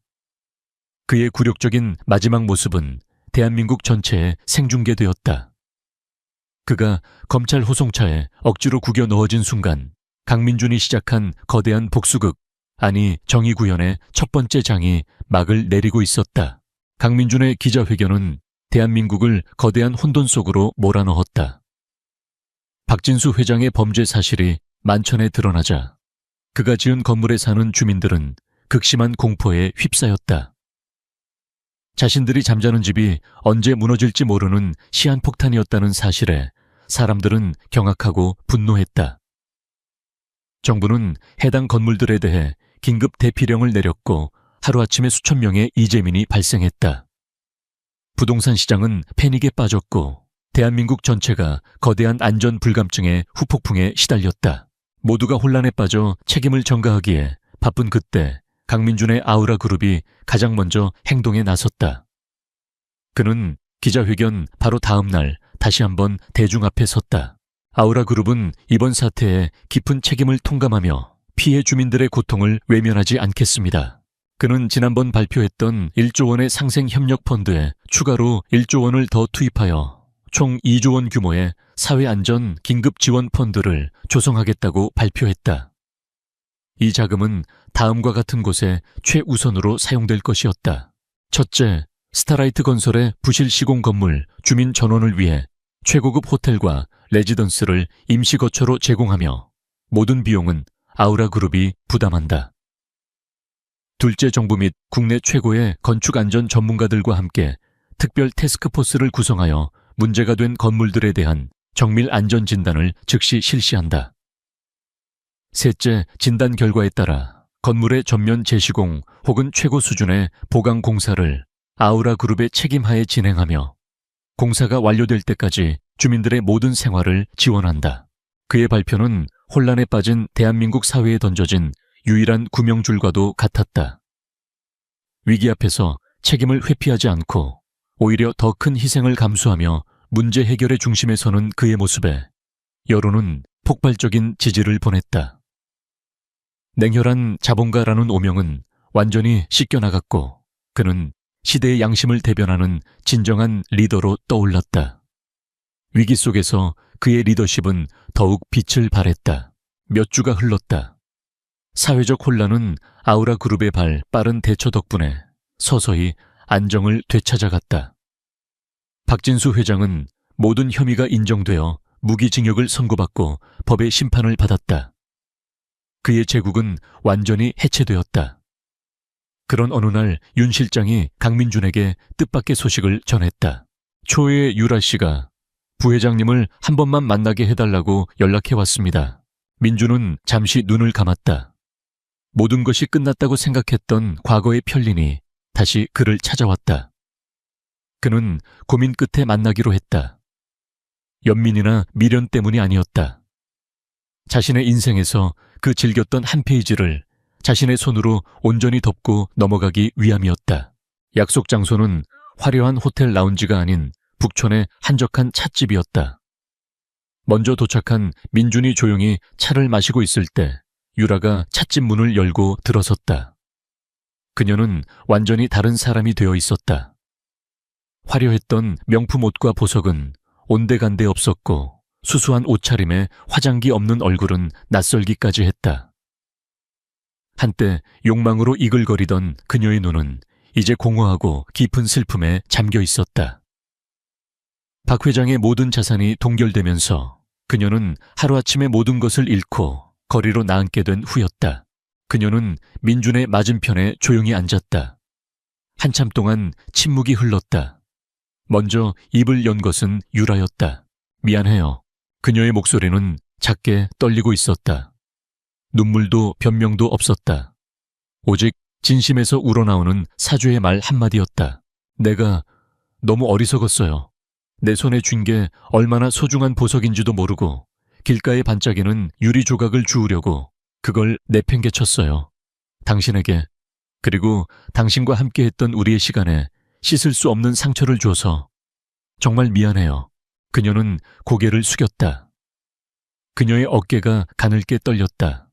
그의 굴욕적인 마지막 모습은 대한민국 전체에 생중계되었다. 그가 검찰 호송차에 억지로 구겨 넣어진 순간 강민준이 시작한 거대한 복수극, 아니 정의구현의 첫 번째 장이 막을 내리고 있었다. 강민준의 기자회견은 대한민국을 거대한 혼돈 속으로 몰아넣었다. 박진수 회장의 범죄 사실이 만천에 드러나자 그가 지은 건물에 사는 주민들은 극심한 공포에 휩싸였다. 자신들이 잠자는 집이 언제 무너질지 모르는 시한폭탄이었다는 사실에 사람들은 경악하고 분노했다. 정부는 해당 건물들에 대해 긴급 대피령을 내렸고 하루아침에 수천 명의 이재민이 발생했다. 부동산 시장은 패닉에 빠졌고 대한민국 전체가 거대한 안전 불감증의 후폭풍에 시달렸다. 모두가 혼란에 빠져 책임을 전가하기에 바쁜 그때 강민준의 아우라 그룹이 가장 먼저 행동에 나섰다. 그는 기자회견 바로 다음 날 다시 한번 대중 앞에 섰다. 아우라 그룹은 이번 사태에 깊은 책임을 통감하며 피해 주민들의 고통을 외면하지 않겠습니다. 그는 지난번 발표했던 1조 원의 상생협력펀드에 추가로 1조 원을 더 투입하여 총 2조 원 규모의 사회안전 긴급지원펀드를 조성하겠다고 발표했다. 이 자금은 다음과 같은 곳에 최우선으로 사용될 것이었다. 첫째, 스타라이트 건설의 부실 시공 건물 주민 전원을 위해 최고급 호텔과 레지던스를 임시거처로 제공하며 모든 비용은 아우라 그룹이 부담한다. 둘째, 정부 및 국내 최고의 건축안전 전문가들과 함께 특별 태스크포스를 구성하여 문제가 된 건물들에 대한 정밀 안전 진단을 즉시 실시한다. 셋째, 진단 결과에 따라 건물의 전면 재시공 혹은 최고 수준의 보강 공사를 아우라 그룹의 책임하에 진행하며 공사가 완료될 때까지 주민들의 모든 생활을 지원한다. 그의 발표는 혼란에 빠진 대한민국 사회에 던져진 유일한 구명줄과도 같았다. 위기 앞에서 책임을 회피하지 않고 오히려 더 큰 희생을 감수하며 문제 해결의 중심에 서는 그의 모습에 여론은 폭발적인 지지를 보냈다. 냉혈한 자본가라는 오명은 완전히 씻겨나갔고 그는 시대의 양심을 대변하는 진정한 리더로 떠올랐다. 위기 속에서 그의 리더십은 더욱 빛을 발했다. 몇 주가 흘렀다. 사회적 혼란은 아우라 그룹의 빠른 대처 덕분에 서서히 안정을 되찾아갔다. 박진수 회장은 모든 혐의가 인정되어 무기징역을 선고받고 법의 심판을 받았다. 그의 제국은 완전히 해체되었다. 그런 어느 날 윤 실장이 강민준에게 뜻밖의 소식을 전했다. 초에 유라 씨가 부회장님을 한 번만 만나게 해달라고 연락해 왔습니다. 민준은 잠시 눈을 감았다. 모든 것이 끝났다고 생각했던 과거의 편린이 다시 그를 찾아왔다. 그는 고민 끝에 만나기로 했다. 연민이나 미련 때문이 아니었다. 자신의 인생에서 그 즐겼던 한 페이지를 자신의 손으로 온전히 덮고 넘어가기 위함이었다. 약속 장소는 화려한 호텔 라운지가 아닌 북촌의 한적한 찻집이었다. 먼저 도착한 민준이 조용히 차를 마시고 있을 때 유라가 찻집 문을 열고 들어섰다. 그녀는 완전히 다른 사람이 되어 있었다. 화려했던 명품 옷과 보석은 온데간데 없었고 수수한 옷차림에 화장기 없는 얼굴은 낯설기까지 했다. 한때 욕망으로 이글거리던 그녀의 눈은 이제 공허하고 깊은 슬픔에 잠겨 있었다. 박 회장의 모든 자산이 동결되면서 그녀는 하루아침에 모든 것을 잃고 거리로 나앉게 된 후였다. 그녀는 민준의 맞은편에 조용히 앉았다. 한참 동안 침묵이 흘렀다. 먼저 입을 연 것은 유라였다. 미안해요. 그녀의 목소리는 작게 떨리고 있었다. 눈물도 변명도 없었다. 오직 진심에서 우러나오는 사죄의 말 한마디였다. 내가 너무 어리석었어요. 내 손에 쥔 게 얼마나 소중한 보석인지도 모르고 길가에 반짝이는 유리 조각을 주우려고 그걸 내팽개쳤어요. 당신에게, 그리고 당신과 함께했던 우리의 시간에 씻을 수 없는 상처를 줘서 정말 미안해요. 그녀는 고개를 숙였다. 그녀의 어깨가 가늘게 떨렸다.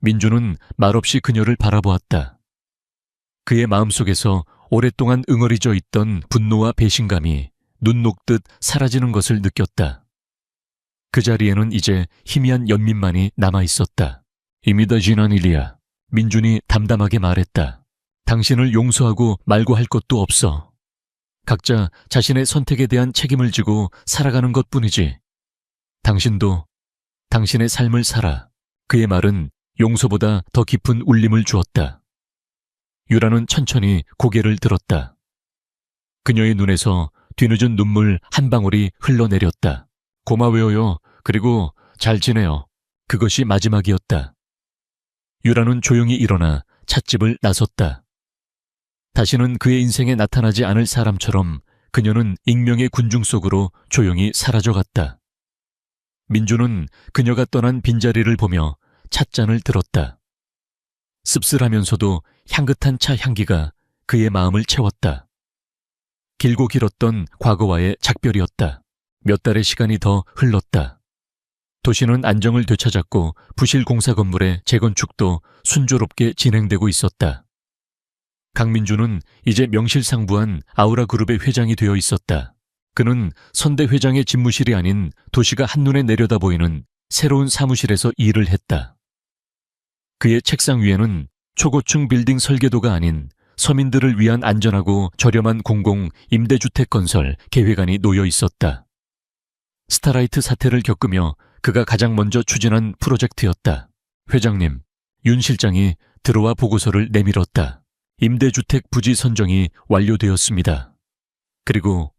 민주는 말없이 그녀를 바라보았다. 그의 마음속에서 오랫동안 응어리져 있던 분노와 배신감이 눈 녹듯 사라지는 것을 느꼈다. 그 자리에는 이제 희미한 연민만이 남아있었다. 입니다, 지나닐리아. 민준이 담담하게 말했다. 당신을 용서하고 말고 할 것도 없어. 각자 자신의 선택에 대한 책임을 지고 살아가는 것뿐이지. 당신도 당신의 삶을 살아. 그의 말은 용서보다 더 깊은 울림을 주었다. 유라는 천천히 고개를 들었다. 그녀의 눈에서 뒤늦은 눈물 한 방울이 흘러내렸다. 고마워요. 그리고 잘 지내요. 그것이 마지막이었다. 유라는 조용히 일어나 찻집을 나섰다. 다시는 그의 인생에 나타나지 않을 사람처럼 그녀는 익명의 군중 속으로 조용히 사라져갔다. 민주는 그녀가 떠난 빈자리를 보며 찻잔을 들었다. 씁쓸하면서도 향긋한 차 향기가 그의 마음을 채웠다. 길고 길었던 과거와의 작별이었다. 몇 달의 시간이 더 흘렀다. 도시는 안정을 되찾았고 부실 공사 건물의 재건축도 순조롭게 진행되고 있었다. 강민주는 이제 명실상부한 아우라그룹의 회장이 되어 있었다. 그는 선대 회장의 집무실이 아닌 도시가 한눈에 내려다 보이는 새로운 사무실에서 일을 했다. 그의 책상 위에는 초고층 빌딩 설계도가 아닌 서민들을 위한 안전하고 저렴한 공공 임대주택 건설 계획안이 놓여 있었다. 스타라이트 사태를 겪으며 그가 가장 먼저 추진한 프로젝트였다. 회장님, 윤 실장이 들어와 보고서를 내밀었다. 임대주택 부지 선정이 완료되었습니다. 그리고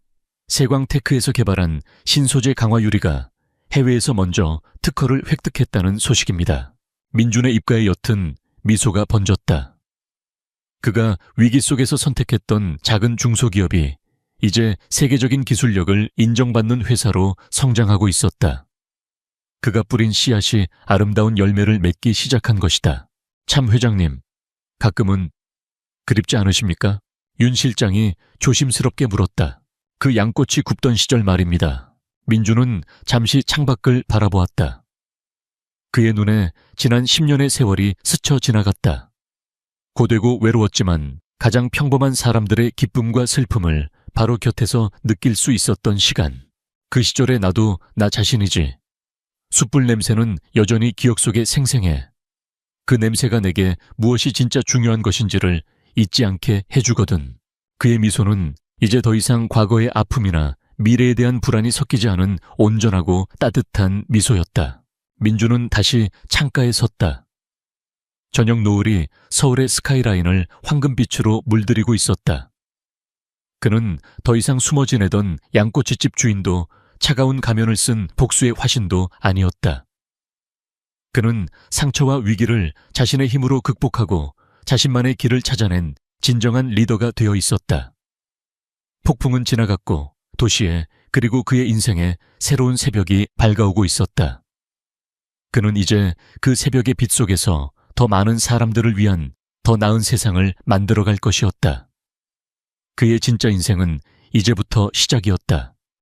세광테크에서 개발한 신소재 강화 유리가 해외에서 먼저 특허를 획득했다는 소식입니다. 민준의 입가에 옅은 미소가 번졌다. 그가 위기 속에서 선택했던 작은 중소기업이 이제 세계적인 기술력을 인정받는 회사로 성장하고 있었다. 그가 뿌린 씨앗이 아름다운 열매를 맺기 시작한 것이다. 참 회장님, 가끔은 그립지 않으십니까? 윤 실장이 조심스럽게 물었다. 그 양꽃이 굽던 시절 말입니다. 민주는 잠시 창밖을 바라보았다. 그의 눈에 지난 10년의 세월이 스쳐 지나갔다. 고되고 외로웠지만 가장 평범한 사람들의 기쁨과 슬픔을 바로 곁에서 느낄 수 있었던 시간. 그 시절의 나도 나 자신이지. 숯불 냄새는 여전히 기억 속에 생생해. 그 냄새가 내게 무엇이 진짜 중요한 것인지를 잊지 않게 해주거든. 그의 미소는 이제 더 이상 과거의 아픔이나 미래에 대한 불안이 섞이지 않은 온전하고 따뜻한 미소였다. 민주는 다시 창가에 섰다. 저녁 노을이 서울의 스카이라인을 황금빛으로 물들이고 있었다. 그는 더 이상 숨어 지내던 양꼬치집 주인도 차가운 가면을 쓴 복수의 화신도 아니었다. 그는 상처와 위기를 자신의 힘으로 극복하고 자신만의 길을 찾아낸 진정한 리더가 되어 있었다. 폭풍은 지나갔고 도시에 그리고 그의 인생에 새로운 새벽이 밝아오고 있었다. 그는 이제 그 새벽의 빛 속에서 더 많은 사람들을 위한 더 나은 세상을 만들어갈 것이었다. 그의 진짜 인생은 이제부터 시작이었다.